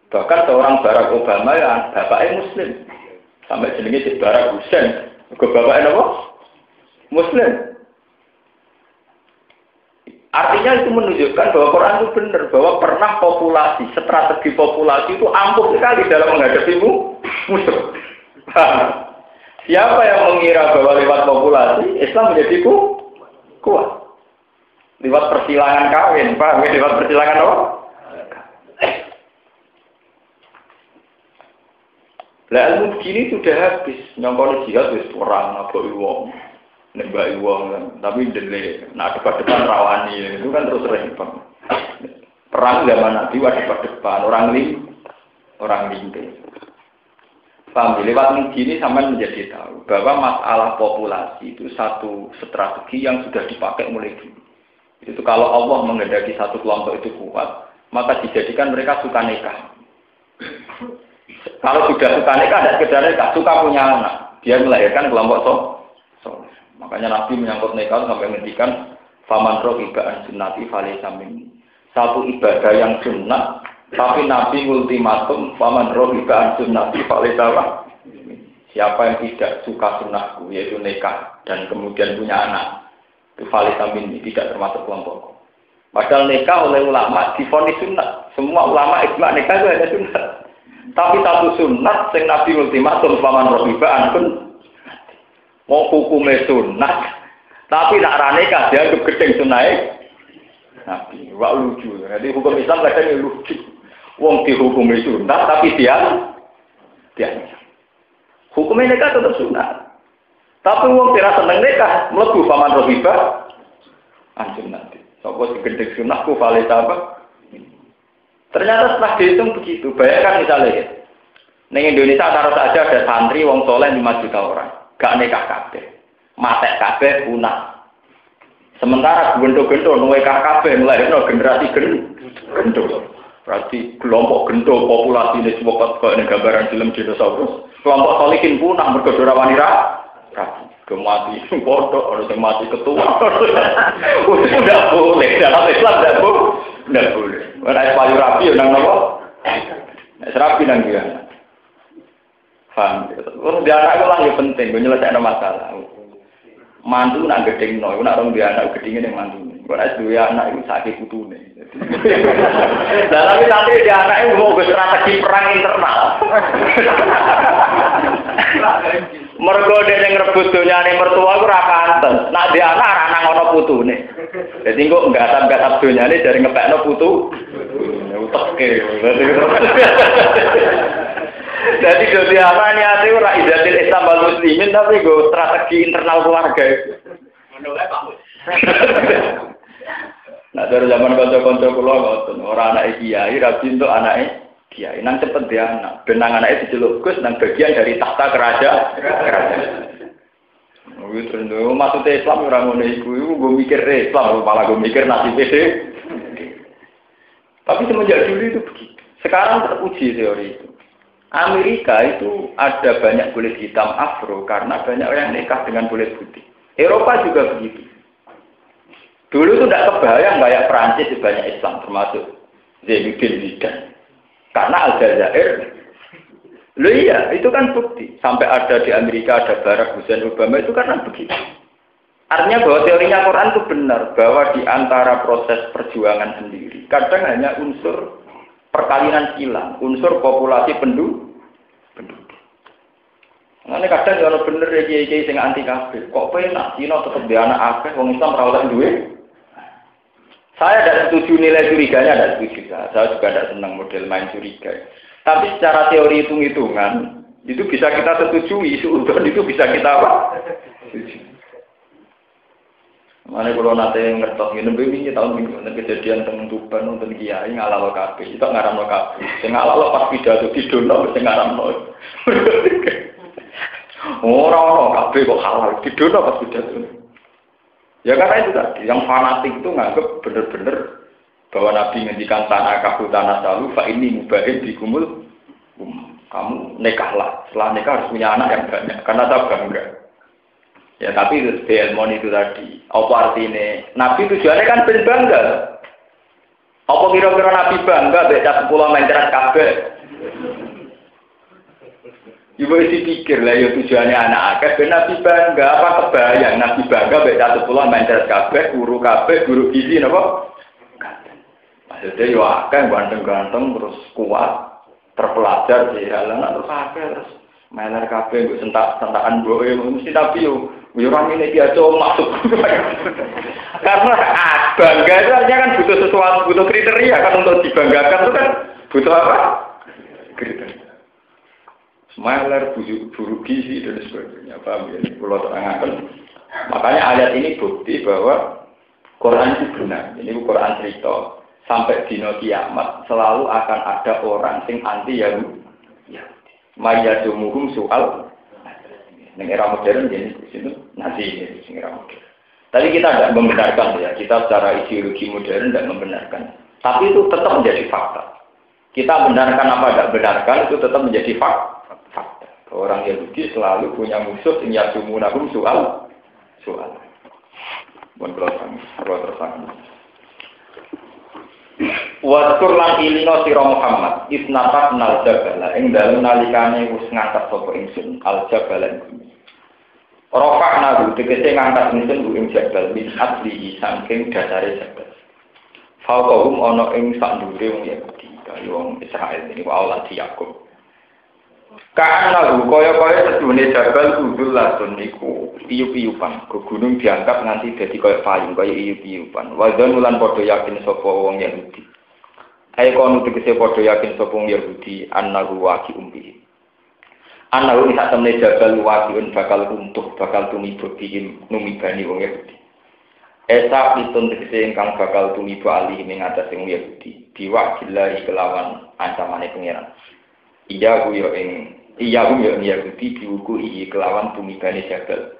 Bahkan seorang Barack Obama yang bapaknya Muslim. Sampai jenenge Barack Hussein. Ke bapaknya apa? Muslim. Artinya itu menunjukkan bahwa Quran itu benar. Bahwa pernah populasi, strategi populasi itu ampuh sekali dalam menghadapi musuh. Siapa yang mengira bahwa lewat populasi, Islam menjadi kuat. Lewat persilangan kawin. Paham ya? Lewat persilangan apa? Lah ilmu begini sudah habis, nyongkol jihad wis perang naboki wong, nembaki wong kan. Tapi dele, nah depan rawani itu kan terus repot. Perang zaman Nabi depan orang limpe. Paham, lewat begini sampai menjadi tahu bahwa masalah populasi itu satu strategi yang sudah dipakai mulai dulu. Itu kalau Allah menghendaki satu kelompok itu kuat, maka dijadikan mereka suka nikah. Kalau sudah suka nikah, tidak sekedar nikah, suka punya anak. Dia melahirkan kelompok soleh. Makanya Nabi menyangkut nikah sampai menghentikan faman rohibaan sunnati falaysa minni. Satu ibadah yang sunnah, tapi Nabi ultimatum faman rohibaan sunnati falaysa minni. Siapa yang tidak suka sunnahku, yaitu nikah dan kemudian punya anak, itu falaysa minni, tidak termasuk kelompokku. Padahal nikah oleh ulama divonis sunnah. Semua ulama ijma nikah itu hanya sunnah. Tapi satu sunat sing Nabi ultimatum paman rohibaan pun mau hukumnya sunat. Tapi nak raneka dia untuk gedeng sunai Nabi. Wah lucu. Jadi hukum Islam kadang lucu. Wong dihukumi sunat tapi dia hukumnya nikah tetap sunat. Tapi wong tidak seneng nikah mlebu paman rohibah anjing nanti. Sopo sing gedeng sunatku valid apa? Ternyata setelah dihitung begitu, bayangkan misalnya, di Indonesia taruh saja ada santri, wong soleh 5 juta orang, gak nikah kabeh, matek kabeh, punah. Sementara gendo-gendo nuwe kabeh nglairno generasi gendo. Berarti kelompok gendo populasi ini semua kok ini gambaran film dinosaurus. Kelompok solikin punah mergo ora wani ra. Kemati bodoh orang yang mati ketua. Udah boleh dalam Islam tidak boleh. Ada payu rapi nang nopo. Rapi nang dia. Paham? Orang dia anak itu lah yang penting, menyelesaikan masalah. Mantu nak gedeng no, nak orang dia anak gedengnya yang mantu. Kalau dua anak itu sakit putune. Dan tapi nanti dia anak itu mau strategi perang internal. Mergo dene ngrebut donyane mertua iku ora pantes. Nak dia anak ora nang ana putune. Dadi engko nggatap-gatap donyane dari ngepekno putu. Uteke. Jadi dadi apa niate ora izatil Islam wal muslimin tapi go strategi internal keluarga. Ngono wae Pak. Nah dari zaman kanca-kanca kula ngoten, ora anake kiai ra pintuk anake kiai nang cepet dia anak, benang anake diceluk Gus nang bagian dari tahta kerajaan. Wis terus maksudnya Islam ora ngono iku gue mikir Islam malah gue mikir nasib dhewe. Tapi semenjak dulu itu begitu. Sekarang teruji teori itu. Amerika itu ada banyak kulit hitam afro karena banyak orang nikah dengan kulit putih. Eropa juga begitu. Dulu itu tidak kebayang kayak Prancis banyak Islam termasuk Zainuddin Zidane. Karena Aljazair, loh iya itu kan bukti. Sampai ada di Amerika ada Barack Hussein Obama itu karena begitu. Artinya bahwa teorinya Quran itu benar bahwa di antara proses perjuangan sendiri kadang hanya unsur perkawinan silang, unsur populasi penduduk. Nah, ini kadang kalau bener ya kiai sing anti kafir, kok penak Cina tetap di anak akeh, wong Islam rawat duwe. Saya tidak setuju nilai curiganya, tidak setuju. Saya juga tidak senang model main curiga. Tapi secara teori hitung-hitungan itu bisa kita setujui, suudon itu bisa kita apa? Setuju. Mana kalau nanti ngertos ini tahun minggu nanti kejadian tentang Tuban nonton kiai ngalalo kafe, itu ngaramno kafe. Sing ngalalo pas pidato didono, sing ngaramno. Orang kafe kok halal didono pas pidato. Ya karena itu tadi, yang fanatik itu nganggep bener-bener bahwa Nabi ngendikan tanah kaku tanah salu, fa ini mubahin dikumul, kamu nikahlah. Setelah nikah harus punya anak yang banyak, karena tak bangga. Ya tapi itu ilmu itu tadi. Apa artinya? Nabi tujuannya kan ben bangga. Apa kira-kira Nabi bangga beda 10 mencerat kabeh? Ibu isi pikir lah ya tujuannya anak akeh ben Nabi bangga apa kebayang Nabi bangga beda 10 mencerat kabeh, guru kabeh, guru gizi napa? Maksudnya yo akeh ganteng-ganteng terus kuat, terpelajar di jalanan terus akeh terus meler kabeh mbok sentak-sentakan mboke mesti tapi yo orang ini dia coba masuk. Karena bangga itu artinya kan butuh sesuatu, butuh kriteria kan untuk dibanggakan itu kan butuh apa? Kriteria. Smiler, buru gizi dan sebagainya. Paham ya? Kalau terangkan. Makanya ayat ini bukti bahwa Quran itu benar. Ini Quran cerita. Sampai dino kiamat selalu akan ada orang sing anti Yahudi. Mayadumuhum soal. Yang era modern jadi itu nanti ini era modern. Tapi kita tidak membenarkan ya. Kita secara ideologi modern tidak membenarkan. Tapi itu tetap menjadi fakta. Kita benarkan apa tidak benarkan itu tetap menjadi fakta. Orang Yahudi selalu punya musuh yang yadumuhum soal. Bukan kalau tersangka. Waskur lan ilino sira Muhammad isnatat nal jabala ing dalem nalikane wis ngangkat sapa ingsun al jabala ing rofa'na tegese ngangkat ingsun ing jabal min aslihi saking dasare jabal faqahum ana ing sak dhuwure wong Yahudi kaya wong Israel ini Allah Yakub karena kaya-kaya sedune jabal kudul latun niku piyu-piyupan ke gunung diangkat nganti dadi kaya payung kaya iyu-piyupan wadon lan padha yakin sapa wong Yahudi ayo kono tegese padha yakin sapa wong Yahudi annahu waqi umbi annahu sak temne jabal waqiun bakal runtuh bakal tumiba bihim numibani wong Yahudi esa pitun tegese ingkang bakal tumiba ali ing atase wong Yahudi diwakilahi kelawan ancamane pangeran Iya ku yo Yahudi diuku iki kelawan tumibane jabal.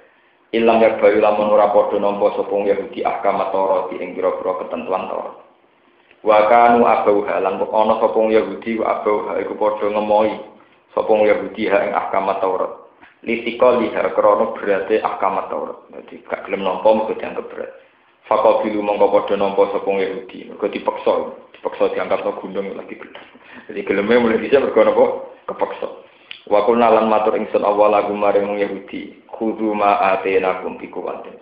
Ilang ya bayu lamun ora padha nampa sapa Yahudi ahkam Taurat ing pira-pira ketentuan Taurat. Wa kanu abau halan kok ana sapa Yahudi wa abau iku padha ngemohi sapa Yahudi ing ahkam Taurat. Litika liha krana berate ahkam Taurat. Dadi gak gelem nampa mung dianggap berat. Faqabilu mongko padha nampa sapa Yahudi. Mergo dipaksa diangkat gunung lagi gedhe. Jadi geleme mulai bisa mergo napa kepaksa. Wa kunna lan matur ingsun awala gumaring Yahudi, kudu ma atenakum bikuwatin.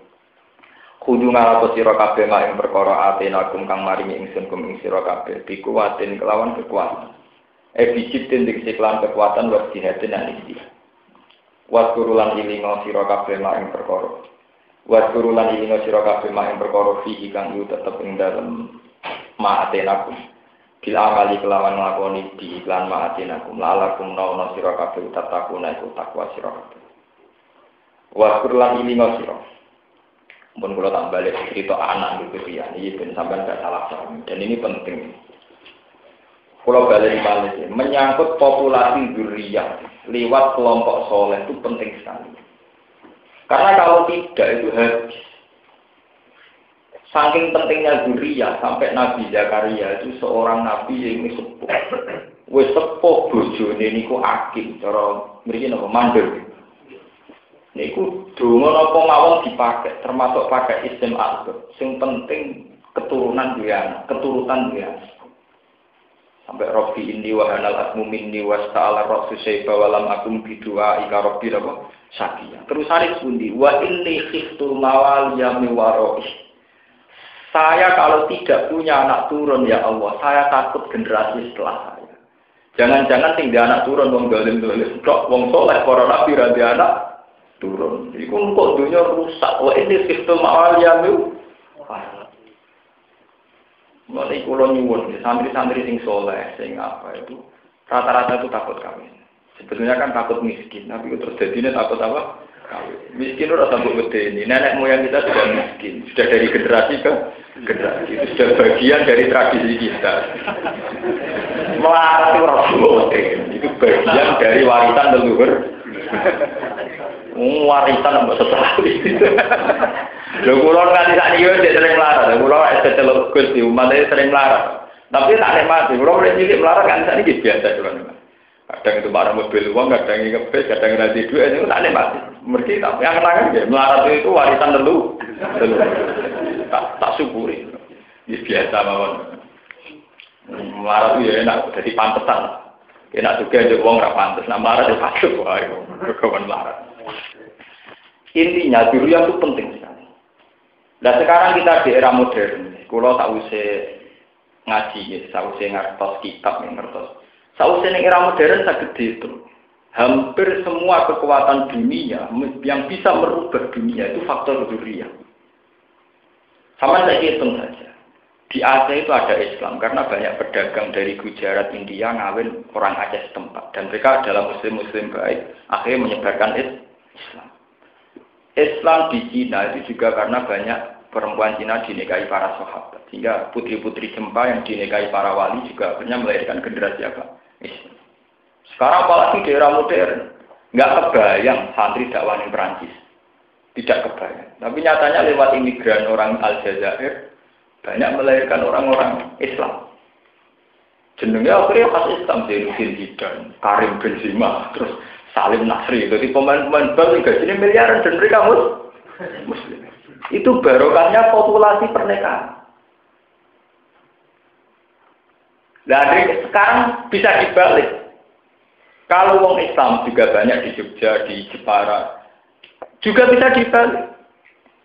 Kudu ngalato sira kabeh mak ing perkara atenakum kang maringi ingsun kum ing sira kabeh bikuwatin kelawan kekuatan. Bijib tindik siklan kekuatan wa jihadin lan istihad. Wa turulan ilingo sira kabeh mak ing perkara. Wa turulan ilingo sira kabeh mak ing perkara fi kang yu tetep ing dalem ma atenakum. Bil amali kelawan nglakoni di iklan ma'atinakum lalakum nauna sira kabeh tatakuna iku takwa sira kabeh. Wa kurlan ilinga sira. Mun kula tak balik cerita anak gitu ya, iki ben sampean gak salah paham. Dan ini penting. Kula balik malih menyangkut populasi dzurriyyah lewat kelompok soleh itu penting sekali. Karena kalau tidak itu habis. Saking pentingnya dzurriyyah sampai Nabi Zakaria itu seorang nabi yang sepuh. Wis sepuh bojone niku akil cara mriki napa mandul. Niku donga napa mawon dipakai termasuk pakai isim al. Sing penting keturunan dia, keturutan dia. Sampai Rabbi inni wa hanal asmu minni wasta'ala rasu syaiba walam akum bidua ika Rabbi napa sakiya. Terus hari pundi wa inni khiftul mawaliya min wara'i. Saya kalau tidak punya anak turun ya Allah, saya takut generasi setelah saya. Jangan-jangan tinggal anak turun wong dolim-dolim, kok wong soleh para nabi ra anak turun. Iku kok dunia rusak. Wah ini sistem awaliyah. Mulai kula nyuwun santri-santri sing soleh, sing apa itu rata-rata itu takut kawin. Sebetulnya kan takut miskin, tapi terus jadinya takut apa? Kawin. Miskin udah sampai gede ini. Nenek moyang kita sudah miskin, sudah dari generasi ke generasi. Itu sudah bagian dari tradisi kita. Melarat itu orang itu bagian dari warisan leluhur. Warisan mbok setelah itu. Lho kula nganti sak niki wis sering melarat. Kula wis celuk Gusti umat sering melarat. Tapi tak nikmati. Kula mulai cilik melarat kan sak niki biasa cuman. Kadang itu barang mobil uang, kadang ngebes, kadang nanti duit itu tak nikmati. Mereka tapi yang kenangan ya melarat itu warisan leluhur. Tak syukuri. Ini biasa mawon. Melarat itu ya enak, jadi pantesan. Enak juga ada uang nggak pantes. Nah melarat itu pasuk, wah itu kawan melarat. Intinya dzurriyyah itu penting sekali. Nah sekarang kita di era modern. Kalau tak usah ngaji, tak usah ngertos kitab, ngertos. Sausnya era modern sangat gede itu. Hampir semua kekuatan dunia yang bisa merubah dunia itu faktor dzurriyyah. Sama saya hitung saja. Di Aceh itu ada Islam karena banyak pedagang dari Gujarat, India ngawin orang Aceh setempat dan mereka adalah muslim-muslim baik. Akhirnya menyebarkan Islam. Islam di Cina itu juga karena banyak perempuan Cina dinikahi para sahabat. Sehingga putri-putri Jempa yang dinikahi para wali juga akhirnya melahirkan generasi apa? Islam. Sekarang apalagi di era modern, nggak kebayang santri dakwah di Perancis, tidak kebayang. Tapi nyatanya lewat imigran orang Aljazair banyak melahirkan orang-orang Islam. Jenengnya akhirnya khas Islam, Zainuddin Zidane, Karim Benzema, terus Salim Nasri. Jadi pemain-pemain bal gajinya miliaran dan mereka Muslim. Itu barokahnya populasi pernikahan. Dari sekarang bisa dibalik. Kalau wong Islam juga banyak di Jogja, di Jepara, juga bisa dibalik.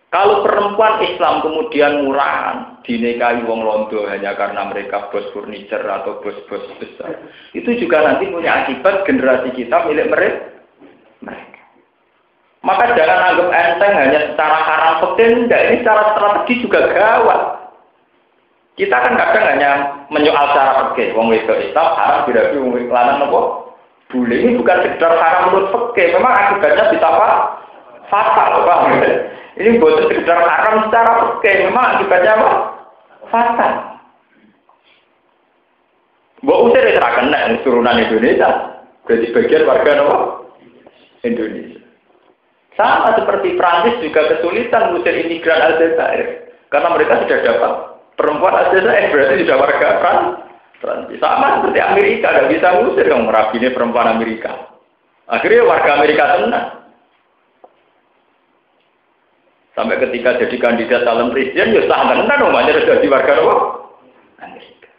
Kalau perempuan Islam kemudian murahan, dinikahi wong Londo hanya karena mereka bos furniture atau bos-bos besar, itu juga nanti punya akibat generasi kita milik mereka. Maka jangan anggap enteng hanya secara haram fikih, enggak, ini secara strategi juga gawat. Kita kan kadang hanya menyoal cara fikih, wong wedok Islam haram dirabi wong lanang apa? Boleh. Ini bukan sekedar haram menurut fikih, memang akibatnya bisa fatal, paham? Ini bukan sekedar haram secara fikih, memang akibatnya apa? Fatal. Mbok usir ora kena turunan Indonesia, berarti bagian warga apa? Indonesia. Sama seperti Prancis juga kesulitan mengusir imigran Aljazair. Karena mereka sudah dapat perempuan Aljazair, berarti sudah warga Prancis. Sama seperti Amerika, nggak bisa mengusir yang merabini perempuan Amerika. Akhirnya warga Amerika tenang. Sampai ketika jadi kandidat calon presiden, ya sah tenan umatnya sudah jadi warga Amerika.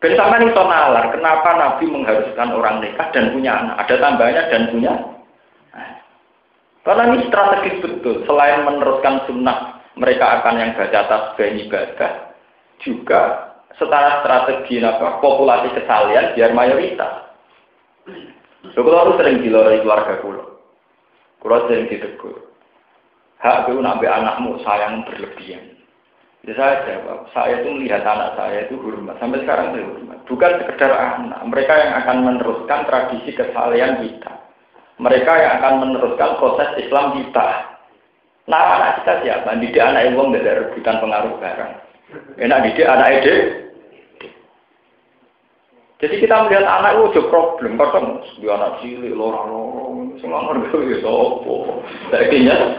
Ben sampean iso nalar, kenapa Nabi mengharuskan orang nikah dan punya anak? Ada tambahnya dan punya. Karena ini strategis betul. Selain meneruskan sunnah, mereka akan yang baca tasbih ibadah, juga setara strategi populasi kesalian biar mayoritas. Kalau harus sering diloroi keluarga kulo sering ditegur. Hak itu nabi anakmu sayang berlebihan. Jadi saya jawab, saya itu melihat anak saya itu hormat. Sampai sekarang saya hormat. Bukan sekedar anak. Mereka yang akan meneruskan tradisi kesalian kita. Mereka yang akan meneruskan proses Islam kita. Nah, anak kita siapa? Didik anak ibu nggak ada rebutan pengaruh barang. Enak didik anak ide. Jadi kita melihat anak itu ada problem. Kadang di anak cilik, lorong-lorong, semua orang itu sopo. Akhirnya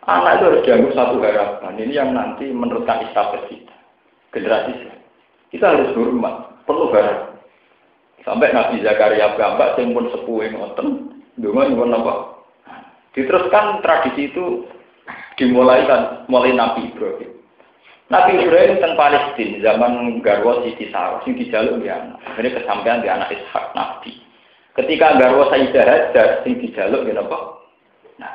anak itu harus dianggap satu harapan. Ini yang nanti meneruskan estafet kita. Generasi kita harus hormat, perlu harapan. Sampai Nabi Zakaria gambar tempun sepuh ngoten, ndonga apa? Diteruskan tradisi itu mulai Nabi Ibrahim. Nabi Ibrahim teng Palestina zaman garwa Siti Sarah sing dijaluk dia anak. Akhirnya kesampaian di anak Ishak Nabi. Ketika garwa Sayyidah Hajar sing dijaluk dia apa? Nah,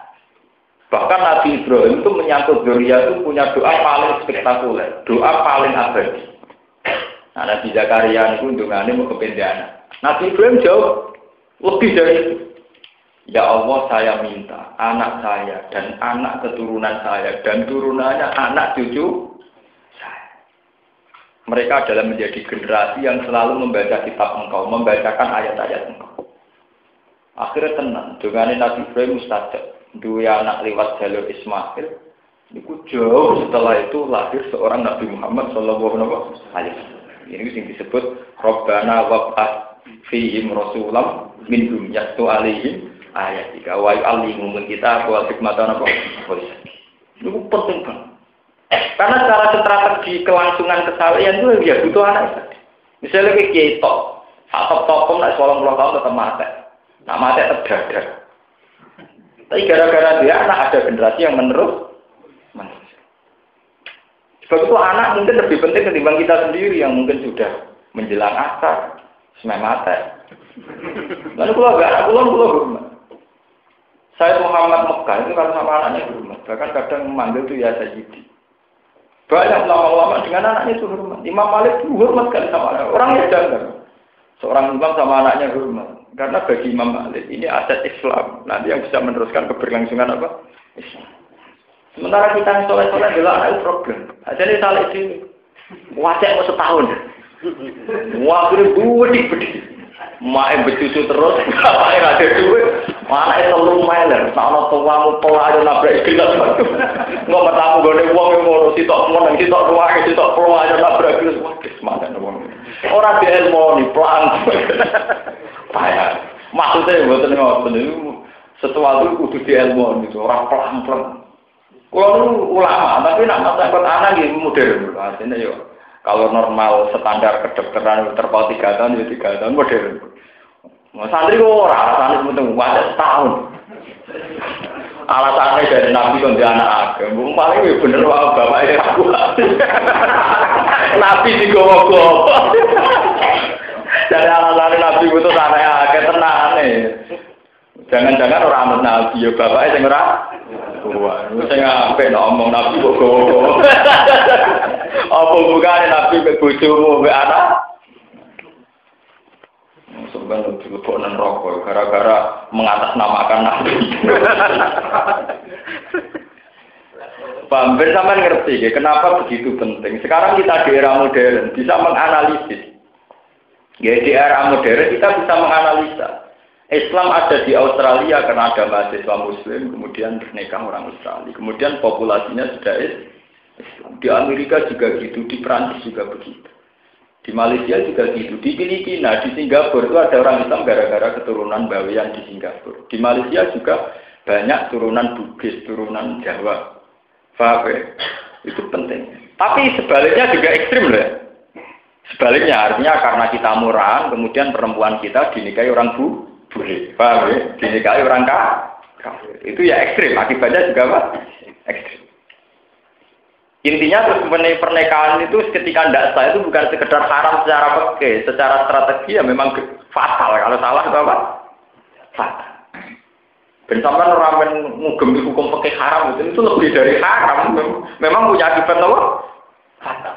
bahkan Nabi Ibrahim itu menyangkut Dzurriyyah itu punya doa paling spektakuler, doa paling abadi. Nah, Nabi Zakaria itu ndongane mau kependhe anak. Nabi Ibrahim jauh lebih dari itu. Ya Allah, saya minta anak saya dan anak keturunan saya dan turunannya anak cucu saya. Mereka adalah menjadi generasi yang selalu membaca kitab Engkau, membacakan ayat-ayat Engkau. Akhirnya tenang, dengan Nabi Ibrahim mustajab. Dua anak lewat jalur Ismail. Itu jauh setelah itu lahir seorang Nabi Muhammad Sallallahu Alaihi Wasallam. Ini yang disebut Rabbana wab'ats fihim rasulam minhum yatlu alaihim ayatika wa yu'allimuhum kita wa hikmatan apa? Itu penting banget. Karena secara strategi kelangsungan kesalahan itu ya butuh anak tadi. Misalnya kayak kita, atau tokom nak 20 tahun tetap mati. Nak mati terdadak. Tapi gara-gara dia anak ada generasi yang menerus. Sebab itu anak mungkin lebih penting ketimbang kita sendiri yang mungkin sudah menjelang asar, semai mati. Lalu kalau agak anak pulang hormat. Saya Muhammad Mekah itu kalau sama anaknya hormat. Bahkan kadang memanggil itu ya Sayyidi. Banyak ulama-ulama dengan anaknya itu hormat. Imam Malik itu hormat sekali sama anaknya. Orangnya janggal. Seorang imam sama anaknya hormat. Karena bagi Imam Malik ini aset Islam. Nanti yang bisa meneruskan keberlangsungan apa? Islam. Sementara kita yang soleh-soleh adalah anak problem. Jadi salah ini. Wajah mau setahun. Wah, bedik-bedik. Mak bercucu terus, bapak yang ada duit, mana itu lu meler, sama tuamu pola aja nabrak gelas, nggak bertamu gone uang yang mau sitok monang, sitok ruang, sitok pola aja nabrak gelas, wah semangat uang. Orang dia ilmu nih, pelan, payah. Maksudnya buat ngotot itu sesuatu kudu di ilmu itu orang pelan. Kalau lu ulama, tapi nak masyarakat anak ini modern, artinya yo. Kalau normal standar kedokteran terpaut 3 tahun, ya 3 tahun modern. Santri kok ora, santri penting wadah setahun. Alasannya dari Nabi kon dia anak agam, paling ya bener wae bapake aku. Nabi digowo-gowo. Dari alasan Nabi itu anaknya agak tenane. Jangan-jangan orang anut Nabi, ya bapaknya sing ora. Wah, saya ngapain ngomong Nabi kok gowo. Apa bukan Nabi ke bojomu ke anak? Sebenarnya dilebokkan rokok gara-gara mengatasnamakan Nabi. Paham, sampean ngerti ya, kenapa begitu penting? Sekarang kita di era modern bisa menganalisis. Ya, di era modern kita bisa menganalisa. Islam ada di Australia karena ada mahasiswa Muslim, kemudian nikah orang Australia, kemudian populasinya sudah Islam. Di Amerika juga gitu, di Prancis juga begitu. Di Malaysia juga gitu. Di Filipina, di Singapura itu ada orang Islam gara-gara keturunan Bawean di Singapura. Di Malaysia juga banyak turunan Bugis, turunan Jawa. Paham ya? Itu penting. Tapi sebaliknya juga ekstrim loh ya. Sebaliknya artinya karena kita murah, kemudian perempuan kita dinikahi orang bule. Paham ya? Dinikahi orang kafir. Itu ya ekstrim. Akibatnya juga apa? Ekstrim. Intinya terus pernikahan itu ketika tidak sah itu bukan sekedar haram secara fikih, secara strategi ya memang fatal. Kalau salah itu apa? Fatal. Ben sampean ora men ngugem hukum fikih haram itu lebih dari haram. Memang punya akibat apa? Fatal.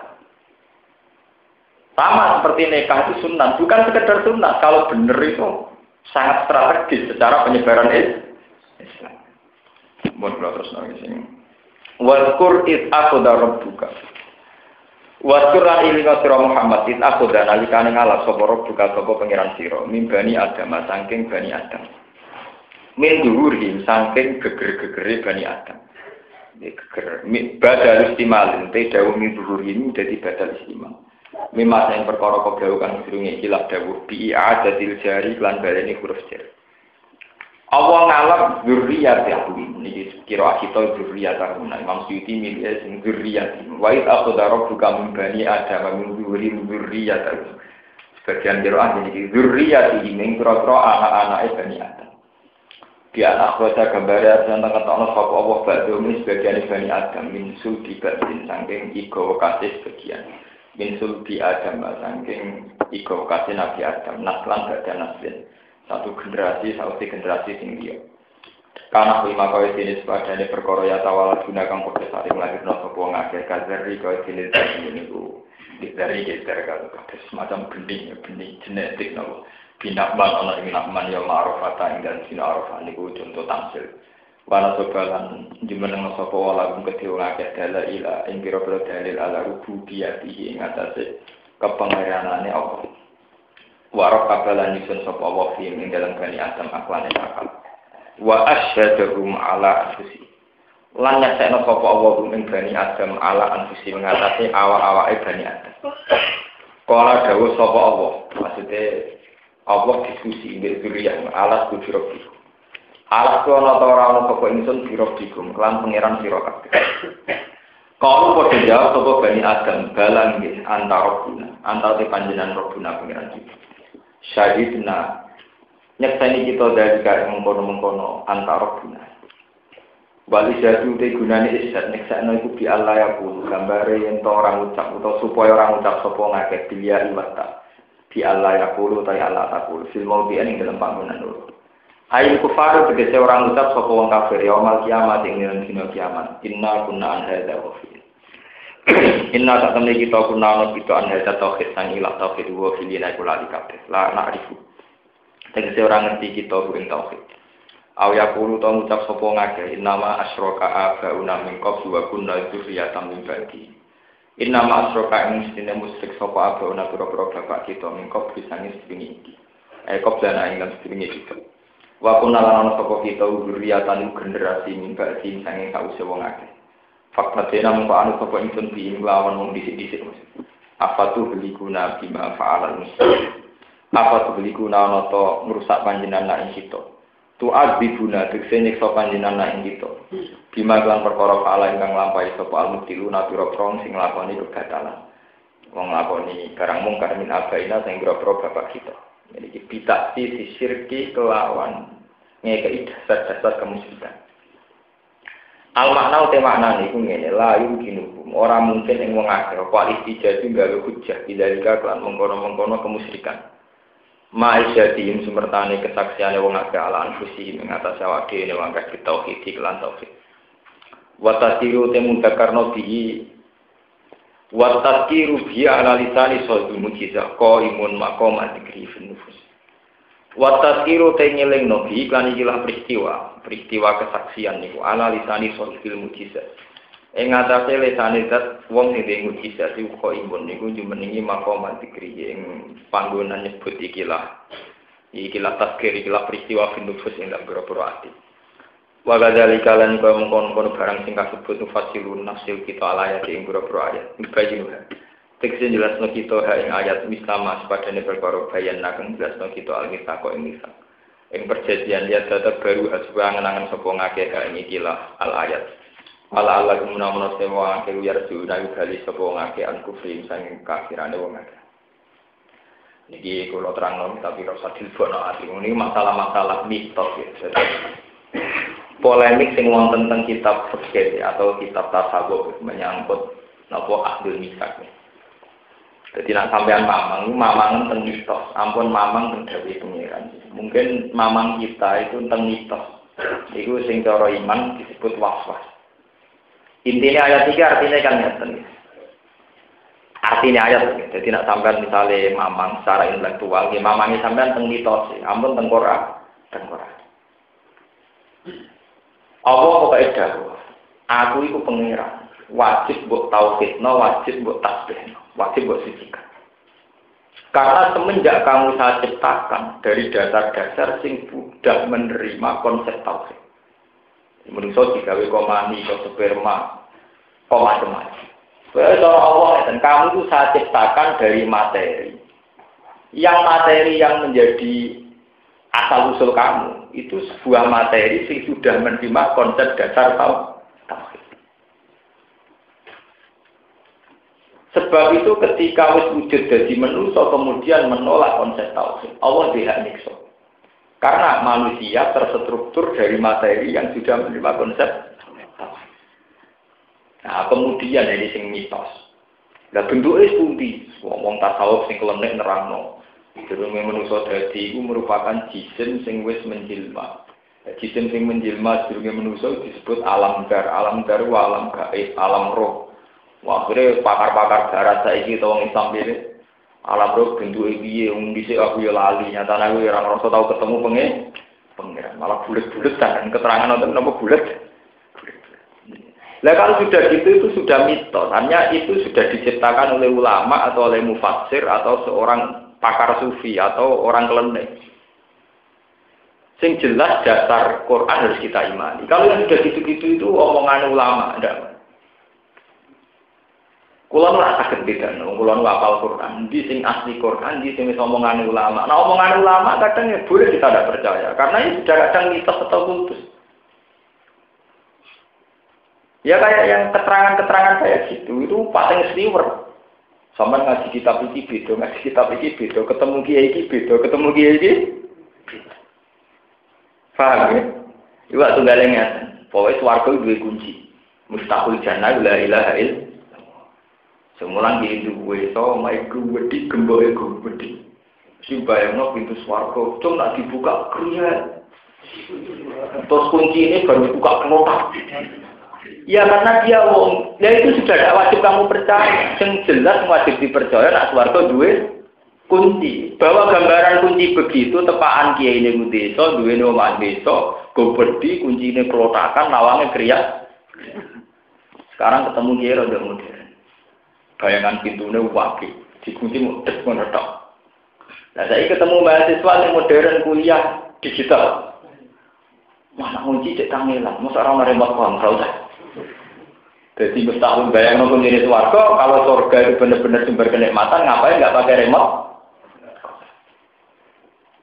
Sama seperti nikah itu sunat, bukan sekedar sunat. Kalau benar itu sangat strategis secara penyebaran Islam. Mohon terus nang sini. Waskur it akhudha rabbuka. Waskur lan ilinga sira Muhammad it akhudha nalikane ngalap sapa rabbuka sapa pangeran sira mimbani Adam saking Bani Adam. Min dhuhurihim saking geger-gegere Bani Adam. Geger badal istimal te dawuh min dhuhurihim dadi badal istimal. Mimas yang perkara koblau kang sedurunge kilap dawuh bi adatil jari lan baleni huruf jar. Allah ngalap zurriyat Yahweh niki kira kita zurriyat Harun Imam Suyuti milih sing zurriyat wa id akhadha rabbuka min bani Adam min zurriyat sebagian kira niki zurriyat ing kira-kira anak-anake Bani Adam dia akhwata gambare tentang ketokno sapa Allah badhe sebagian Bani Adam min sulbi badin saking iko kasih sebagian min sulbi Adam saking iko kasih Nabi Adam naslan badhe naslin satu generasi sing dia. Karena lima kau jenis padane perkara ya tawala guna kang padha saring lahirna sapa wong akeh kazari kau jenis niku dari kalau semacam benih genetik napa binakman ana ing nakman ya ma'rufata ing dalem dina arafah niku contoh tamsil. Wana sobalan jumeneng sapa wala kang kedhe wong akeh dalil ing pira-pira dalil ala rububiyatihi ing atase kepengeranane Allah. Warok kabalan nyusun sapa Allah ing dalam Bani Adam aklane akal. Wa asyhadahum ala anfusi. Lan nyasekno sapa Allah ing Bani Adam ala anfusi ngatasi awak-awake Bani Adam. Kala dawuh sapa Allah, maksude Allah diskusi ing dzuriyah alas kujrobi. Alas kono ta ora ono sapa ingsun birobikum lan pangeran sira kabeh. Kalau padha jawab sapa Bani Adam balang nggih antara te panjenengan Rabbuna pangeran kita. Syahidna nyekseni kita dari kaya mengkono-mengkono antara guna wali jatuh te gunane isat nyekseni iku bi Allah ya pun gambare yen to orang ucap utawa supaya orang ucap sapa ngakeh bilia iwata bi Allah ya pun ta Allah takul fil maudi ing dalam panggonan loro ayo kufar tegese orang ucap sapa wong kafir ya mal kiamat ing dina kiamat inna kunna an hadza wafil Inna tak temui kita kunana kita anhajat tauhid sang ilah tauhid wa filina kula dikabeh la na'rifu tegese ora ngerti kita ing tauhid aw yaqulu ta ngucap sapa ngakeh innama asyraka abauna min qablu wa kunna dzurriyyatan min ba'di innama asyraka ing mestine musyrik sapa abauna pira-pira bapak kita min qablu sange sedinge iki qabla ing lan sedinge kita wa kunna lan sapa kita dzurriyyatan generasi min ba'di sange sause wong akeh fakta dena mung anu sapa ingsun bi lawan mung dhisik-dhisik apa tuh beli guna bima fa'alal muslim apa tuh beli guna nata ngrusak panjenengan ing kita tu adzibuna tekse nyiksa panjenengan ing kita bima lan perkara fa'ala ingkang lampahi sapa al-mutiluna pira-pira sing nglakoni kegatalan wong nglakoni barang mungkar min abaina sing pira-pira bapak kita iki bitak si syirki kelawan ngekei dasar-dasar kemusyrikan. Al-makna uti makna niku ngene la yumkinu ora mungkin ing wong akeh apa istijati gawe hujjah bidalika lan mengkono-mengkono kemusyrikan. Ma'isyatim sumertane kesaksiane wong akeh ala anfusi ing atas awak dhewe wong akeh tauhid lan tauhid. Wa tasiru temu takarno bihi wa tazkiru bi ala lisani sawdul mujizah qaimun maqam adikri fil nufus. Wa tazkiru tengeling nobi kan ikilah peristiwa kesaksian niku ala lisani sawdul mujizah. Ing atase lisane zat wong sing duwe mujizat iku qaimun niku jumenengi maqam adikri ing panggonan nyebut ikilah tazkir ikilah peristiwa fil nufus ing dalam pira-pira ati. Wa gadzalika lan kaya mengkon-kon barang sing kasebut fasilun nafsil kita ala ayat ing pira-pira ayat. Bayinah. Tekse jelasno kita ing ayat mislama sepadane perkara bayan nakeng jelasno kita al-mitsaq ing mitsaq. Ing perjanjian ya tetep baru aswa ngenangan sapa ngakeh ing ikilah al-ayat. Ala gumuna sewa akeh yar juna bali sapa ngakeh an kufri sang kafirane wong akeh. Niki kula terangno tapi ora usah dilbono ati. Ini masalah-masalah mitos ya. Polemik sing wonten teng kitab fikih atau kitab tasawuf menyangkut napa ahdul mitsaq. Jadi nak sampean mamang teng mitos, ampun mamang teng dawuh pengiran. Mungkin mamang kita itu teng mitos. Iku sing cara iman disebut waswas. Intinya ayat 3 artinya kan ngeten. Artinya ayat, jadi nak sampean misalnya mamang secara intelektual, ya mamangnya sampean teng mitos, ampun teng Quran. Allah pokoknya dawuh, aku iku pengiran, wajib mbok tauhidno, wajib mbok tasbihno. Wajib buat sucikan. Karena semenjak kamu saya ciptakan dari dasar-dasar sing sudah menerima konsep tauhid. Menurut digawe komani, sperma, macam-macam. Kalau Allah dan kamu itu saya ciptakan dari materi. Yang materi yang menjadi asal usul kamu itu sebuah materi sing sudah menerima konsep dasar tauhid. Sebab itu ketika wis wujud dadi manusia kemudian menolak konsep tauhid, Allah tidak nyiksa. Karena manusia terstruktur dari materi yang sudah menerima konsep tauhid. Nah, kemudian ini sing mitos. Lah bentuke pundi? Wong tasawuf sing klenek nerangno. Durunge manusia dadi iku merupakan jisim sing wis menjelma. Jisim sing menjelma durunge manusia disebut alam dar alam gaib, alam roh. Wah, kira pakar-pakar darat saiki to wong Islam dhewe. Alam roh bentuke piye wong dhisik aku ya lali, nyatane aku ora ngerasa tau ketemu pengen. Malah bulet-bulet kan keterangan nonton napa bulet. Lah kalau sudah gitu itu sudah mitos. Hanya itu sudah diciptakan oleh ulama atau oleh mufassir atau seorang pakar sufi atau orang klenik. Sing jelas dasar Quran harus kita imani. Kalau yang sudah gitu-gitu itu omongan ulama, ndak. Kulo ora saged bedakno, kulo nu hafal Quran, di sing asli Quran, di sing omongan ulama. Nah, omongan ulama kadang ya boleh kita tidak percaya, karena ini sudah kadang mitos atau kultus. Ya kayak yang keterangan-keterangan kayak gitu, itu paling sliwer. Sama ngaji kitab iki beda, ketemu kiai iki beda, ketemu kiai iki. Paham ya? Iwak tunggale ngaten. Pokoke swarga duwe kunci. Mustaqul jannah la ilaha illallah. Semulang di duwe to mai gede gemboke gede. Si bayangno pintu swarga, cung nak dibuka kriya. Terus kunci ini baru dibuka kelotak. Ya karena dia wong, ya itu sudah tidak wajib kamu percaya. Yang jelas wajib dipercaya nak swarga duwe kunci. Bahwa gambaran kunci begitu tepaan kiai ini desa, duwe omah desa, gede kuncine kelotakan, lawangnya kriya. Sekarang ketemu kiai rada modern. Bayangan pintunya wakil, dikunci mudah menetok. Nah, saya ketemu mahasiswa yang modern kuliah digital. Mana kunci cek tangilan, masa orang remote control dah. Jadi mustahil bayang nonton jenis warga, kalau surga itu benar-benar sumber kenikmatan, ngapain nggak pakai remote?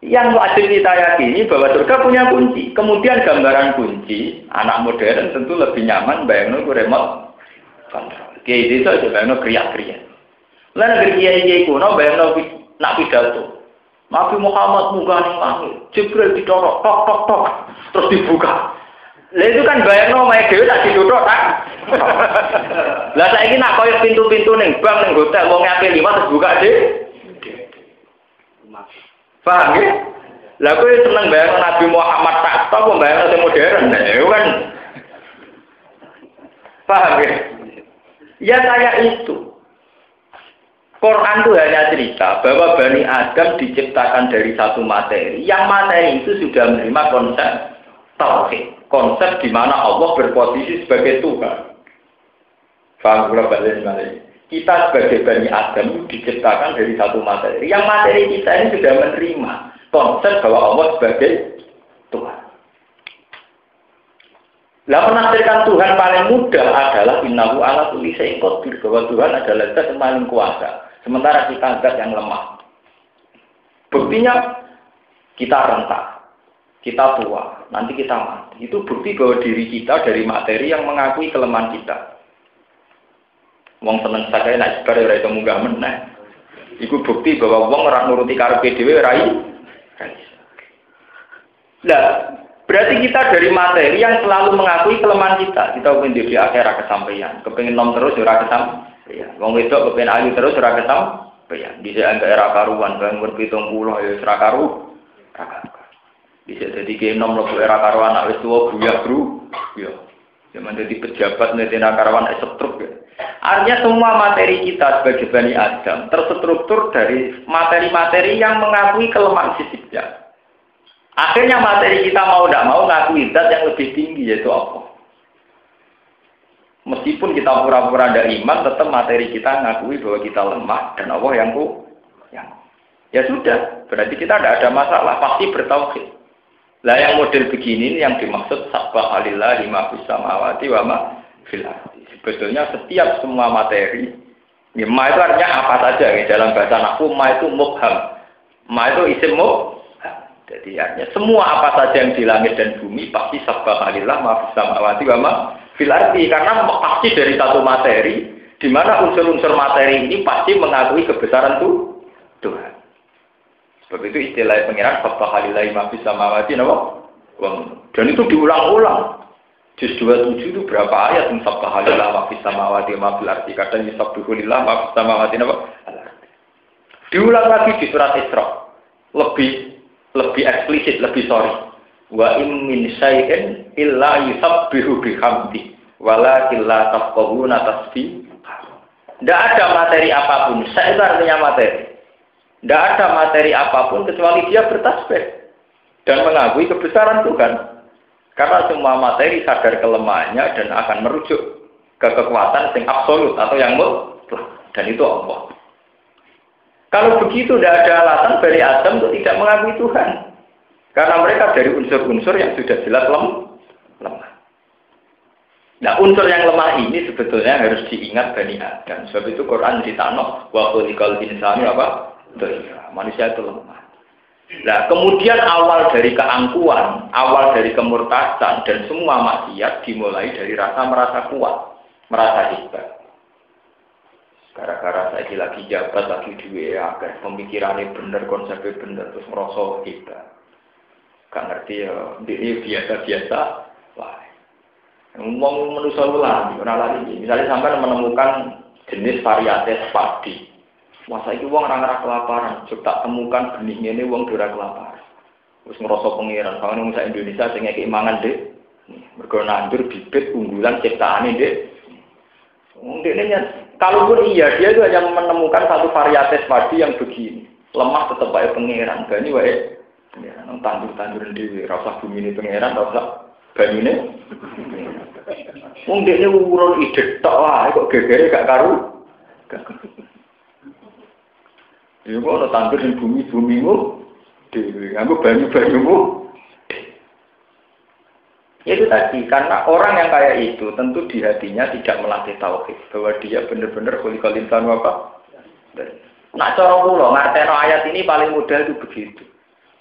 Yang wajib kita yakini bahwa surga punya kunci. Kemudian gambaran kunci, anak modern tentu lebih nyaman bayang nonton remote control. Kiai desa aja bayangno kriya-kriya. Lah nek kiai kuno bayangno nak pidato. Nabi Muhammad munggah ning langit, Jibril ditorok tok terus dibuka. Lah itu kan bayangno mae dhewe tak dituthuk tak. Lah saiki nak koyo pintu-pintu ning bank ning hotel wong ape liwat terus buka dhewe. Paham ya? Lah kowe seneng bayangno Nabi Muhammad tak tok bayangno sing modern. Nah, itu kan paham ya? Ya kayak itu. Quran itu hanya cerita bahwa Bani Adam diciptakan dari satu materi. Yang materi itu sudah menerima konsep tauhid. Konsep di mana Allah berposisi sebagai Tuhan. Faham balik. Kita sebagai Bani Adam diciptakan dari satu materi. Yang materi kita ini sudah menerima konsep bahwa Allah sebagai Tuhan. Lah menafsirkan Tuhan paling mudah adalah innahu ala kulli syai'in qadir, bahwa Tuhan adalah zat yang paling kuasa. Sementara kita zat yang lemah. Buktinya kita rentak, kita tua, nanti kita mati. Itu bukti bahwa diri kita dari materi yang mengakui kelemahan kita. Wong seneng sakake nek sekare ora iso munggah meneh. Iku bukti bahwa wong ora nuruti karepe dhewe ora iso. Lah, berarti kita dari materi yang selalu mengakui kelemahan kita. Kita pengen di akhirat kesampaian, kepengin nom terus ora kesampaian. Wong wedok kepengin ayu terus ora kesampaian. Dhisik angka era karuan bangun 70 ya ora karu. Bisa jadi genom lo era karuan anak wis tuwa buyah bro. Ya. Zaman jadi pejabat netena karuan setruk ya. Artinya semua materi kita sebagai Bani Adam terstruktur dari materi-materi yang mengakui kelemahan fisiknya. Akhirnya materi kita mau tidak mau ngakui zat yang lebih tinggi yaitu Allah. Meskipun kita pura-pura tidak iman, tetap materi kita ngakui bahwa kita lemah dan Allah yang ya sudah, berarti kita tidak ada masalah, pasti bertauhid. Lah yang model begini yang dimaksud sabbahalillah ma fis samawati wa ma fil ardi. Sebetulnya setiap semua materi, ya, ma itu artinya apa saja ya, dalam bahasa nahwu ma itu mubham. Ma itu isim mubham. Jadi artinya semua apa saja yang di langit dan bumi pasti sabbahalillah ma fis samawati wa ma fil ardi, karena pasti dari satu materi di mana unsur-unsur materi ini pasti mengakui kebesaran Tuhan. Sebab itu istilah pengiran sabbahalillah ma fis samawati dan itu diulang-ulang. Juz 27 itu berapa ayat sabbahalillah ma fis samawati wa fil ardi, kadang yusabbihulillah ma fis samawati diulang lagi di surat Isra. Lebih eksplisit, lebih sorry. Wa in min syai'in illa yusabbihu bihamdi walakin la tafqahuna tasbih. Tidak ada materi apapun, saya itu artinya materi. Tidak ada materi apapun kecuali dia bertasbih dan mengakui kebesaran Tuhan. Karena semua materi sadar kelemahannya dan akan merujuk ke kekuatan yang absolut atau yang mutlak, dan itu Allah. Kalau begitu tidak ada alasan Bani Adam untuk tidak mengakui Tuhan. Karena mereka dari unsur-unsur yang sudah jelas lemah. Nah, unsur yang lemah ini sebetulnya harus diingat Bani Adam. Sebab itu Quran ditanok wa khuliqal insanu apa? Manusia itu lemah. Nah, kemudian awal dari keangkuhan, awal dari kemurtadan dan semua maksiat dimulai dari rasa merasa kuat, merasa hebat. Gara-gara saya lagi jabat, lagi duwe agar pemikirannya bener, konsepnya bener, terus merasa hebat. Gak ngerti ya, ini biasa-biasa. Wah, ngomong manusia ulang, orang lagi. Misalnya sampai menemukan jenis varietas padi. Masa itu uang orang-orang kelaparan, coba temukan benihnya ini uang dura kelaparan. Terus ngerosok pengiran, kalau nunggu Indonesia saya keimangan deh, bergonandur bibit unggulan ciptaan ini deh. Mungkin kalaupun iya dia itu hanya menemukan satu varietas padi yang begini, lemah tetap baik pengiran, bani baik pengiran, tandur di rasa bumi ini pengiran, rasa bani ini. Mungkin ini urun ide tak lah, kok gegere gak karu. Ya kok ada tandur di bumi-bumimu, aku banyu-banyumu. Ya itu tadi, karena orang yang kayak itu tentu di hatinya tidak melatih tauhid, bahwa dia benar-benar khuliqal insanu apa? Nak cara kula ngarteno ayat ini paling mudah itu begitu.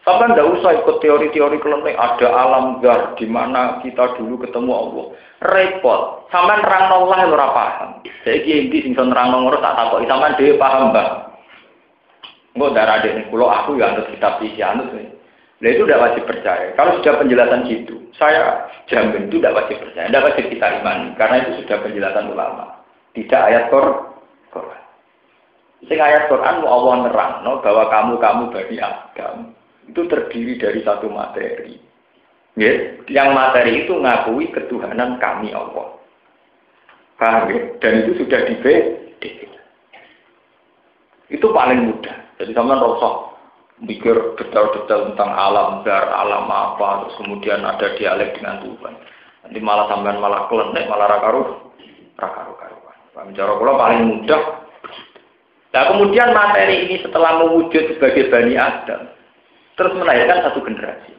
Sampai ndak usah ikut teori-teori kelenteng ada alam zar di mana kita dulu ketemu Allah. Repot. Sampeyan nerangno Allah ora paham. Saiki iki sing nerangno ngono tak takoki sampeyan dhewe paham, Mbak. Engko darah dek kula aku ya anut kitab iki anut. Nah itu tidak wajib percaya. Kalau sudah penjelasan gitu, saya jamin itu tidak wajib percaya. Tidak wajib kita imani. Karena itu sudah penjelasan ulama. Tidak ayat Quran. Sing ayat Quran Allah nerangno bahwa kamu Bani Adam itu terdiri dari satu materi. Ya? Yang materi itu ngakui ketuhanan kami Allah. Paham ya? Dan itu sudah dibeda. Itu paling mudah. Jadi sama rosok mikir detail-detail tentang alam zar, alam apa, terus kemudian ada dialek dengan Tuhan. Nanti malah sampean malah klenek, malah rakaru-karuan. Cara kula paling mudah. Nah, kemudian materi ini setelah mewujud sebagai Bani Adam, terus melahirkan satu generasi.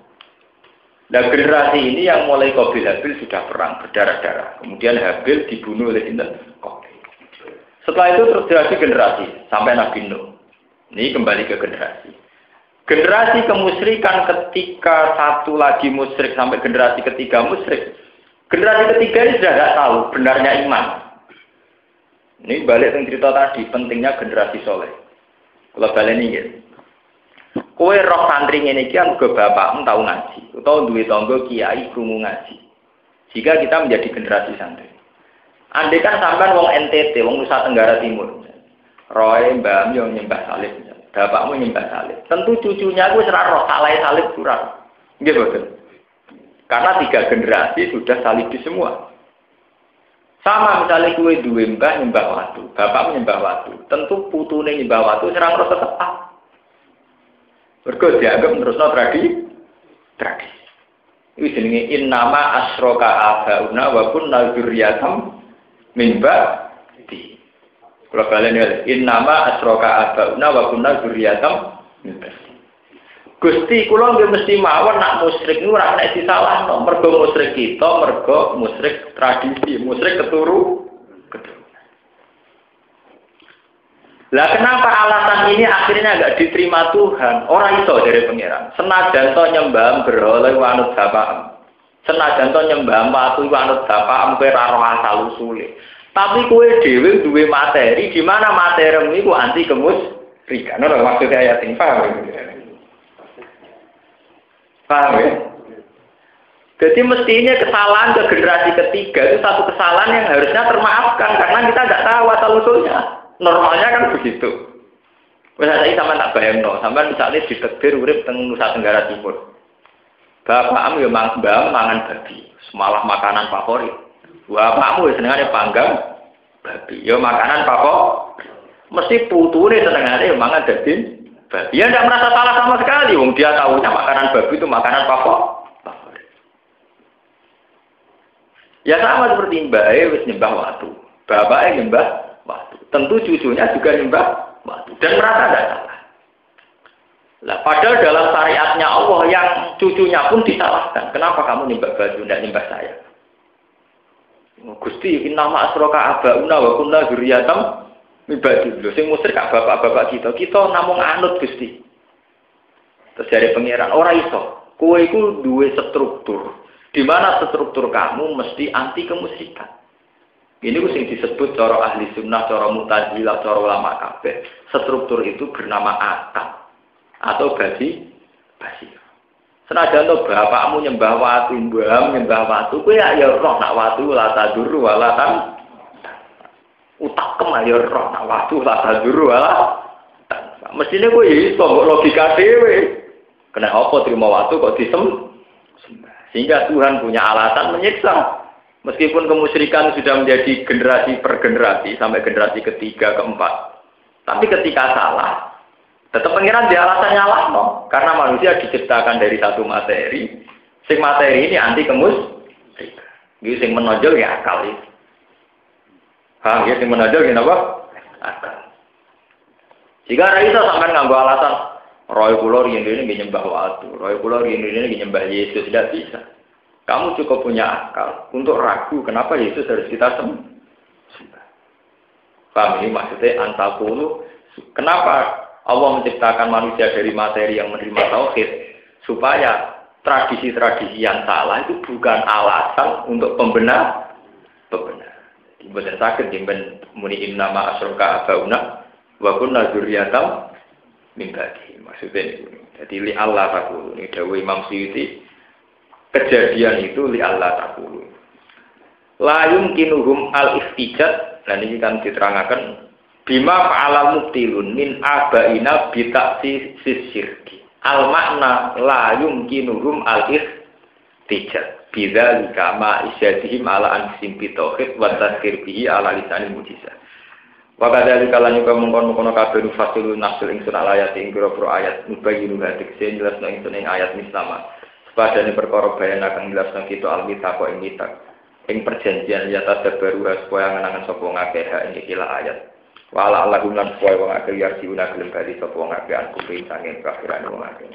Nah generasi ini yang mulai Qabil Habil sudah perang berdarah-darah. Kemudian Habil dibunuh oleh Sinten Qabil. Setelah itu terjadi generasi sampai Nabi Nuh. Ini kembali ke generasi. Generasi kemusyrikan ketika satu lagi musyrik sampai generasi ketiga musyrik. Generasi ketiga ini sudah tidak tahu benarnya iman. Ini balik ke cerita tadi pentingnya generasi soleh. Kalau balik ini ya. Kowe roh santri ngene iki kan uga bapakmu tau ngaji utawa duwe tangga kiai krungu ngaji. Jika kita menjadi generasi santri. Andai kan sampean wong NTT, wong Nusa Tenggara Timur. Roe mbahmu yang nyembah salib, bapakmu nyembah salib. Tentu cucunya kuwi ora roh salah salib kurang. Nggih boten. Karena 3 generasi sudah salibi semua. Sama misalnya kowe duwe mbah nyembah watu, bapakmu nyembah watu. Tentu putune nyembah watu serang roh tetep. Mergo dianggap terusno tradisi. Iki jenenge innama asroka abauna wa kunna dzurriyyatam min ba'di. Kalau kalian lihat innama asroka abauna wa kunna dzurriyyatam min ba'di. Gusti kula nggih mesti mawon nak musyrik niku ora nek disalahno, mergo musyrik kita, mergo musyrik tradisi, musyrik keturunan. Lah kenapa alasan ini akhirnya enggak diterima Tuhan? Orang itu dari pangeran. Senajan to nyembah berhala wanut bapak. Senajan to nyembah watu wanut bapak kowe ora roh asal usule. Tapi kowe dhewe duwe materi di mana materimu iku anti kemusyrikan. Ora maksud ayat ini paham. Paham ya? Jadi mestinya kesalahan ke generasi ketiga itu satu kesalahan yang harusnya termaafkan karena kita tidak tahu asal usulnya. Normalnya kan begitu. Misalnya sama tak bayangno, sampai misalnya ditekdir urip teng Nusa Tenggara Timur. Bapakmu ya mangan babi, semalah makanan favorit. Bapakmu ya senengane panggang babi, ya makanan favorit. Mesti putune senengane mangan daging babi. Ya tidak merasa salah sama sekali, wong dia tahunya makanan babi itu makanan favorit. Ya sama seperti mbake wis nyembah watu, bapake nyembah watu. Tentu cucunya juga nyembah watu dan merasa tidak salah. Lah padahal dalam syariatnya Allah yang cucunya pun disalahkan. Kenapa kamu nyembah batu tidak nyembah saya? Gusti innama asroka abauna wa kunna dzurriyyatam min ba'di. Lho sing musyrik bapak-bapak kita namung anut Gusti. Terus dari pangeran ora iso. Kowe iku duwe struktur. Di mana struktur kamu mesti anti kemusyrikan. Ini sing disebut cara ahli sunnah, cara Mu'tazilah, cara ulama kabeh. Struktur itu bernama akal atau basi. Senajan to bapakmu nyembah watu, mbahmu nyembah watu, kowe ya roh nak watu la taduru wala tan. Utakem ya roh nak watu la taduru wala. Mestine kowe iso mbok logika dhewe. Kena apa terima watu kok disembah. Sehingga Tuhan punya alasan menyiksa. Meskipun kemusyrikan sudah menjadi generasi per generasi sampai generasi ketiga, keempat. Tapi ketika salah, tetap pengiran dia alasan nyalah no. Karena manusia diciptakan dari satu materi. Sing materi ini anti kemusyrikan. Jadi sing menonjol ya akal itu. Sing menonjol ya apa? Akal. Jika ada itu sampai nganggo alasan roy kula riyen ini nyembah watu, roy kula riyen ini nyembah Yesus, tidak bisa. Kamu cukup punya akal untuk ragu kenapa Yesus harus kita sembah. Paham ini maksudnya antakulu. Kenapa Allah menciptakan manusia dari materi yang menerima tauhid supaya tradisi-tradisi yang salah itu bukan alasan untuk pembenar. Bukan sakit dimben muni nama asroka abauna wa kunna dzurriyyatam min ba'di. Maksudnya ini. Jadi li Allah takulu. Ini dawuh Imam Suyuti. Kejadian itu li Allah takulu. La yumkinuhum al-iftijat, dan ini kan diterangkan bima fa'ala mubtilun min abaina bi ta'sis syirki. Al makna la yumkinuhum al-iftijat. Bidzalika ma isyadihim ala anfusihim bi tauhid wa tadzkir bihi ala lisanil mujizah. Wa kadzalika lan yuka mungkon-mungkon kabeh fasilun nafsul ingsun ala ayat ing pira-pira ayat mubayyinu hadik sing jelasno ingsun ing ayat mislama. Padane perkara bayan akan jelasno kita almita kok ing mitak ing perjanjian ya tadabaru supaya ngenangan sapa ngakeh ing ikilah ayat wala Allahum lan supaya wong akeh yarjiuna gelem bali sapa ngakeh an kuping sanging kafiran wong akeh.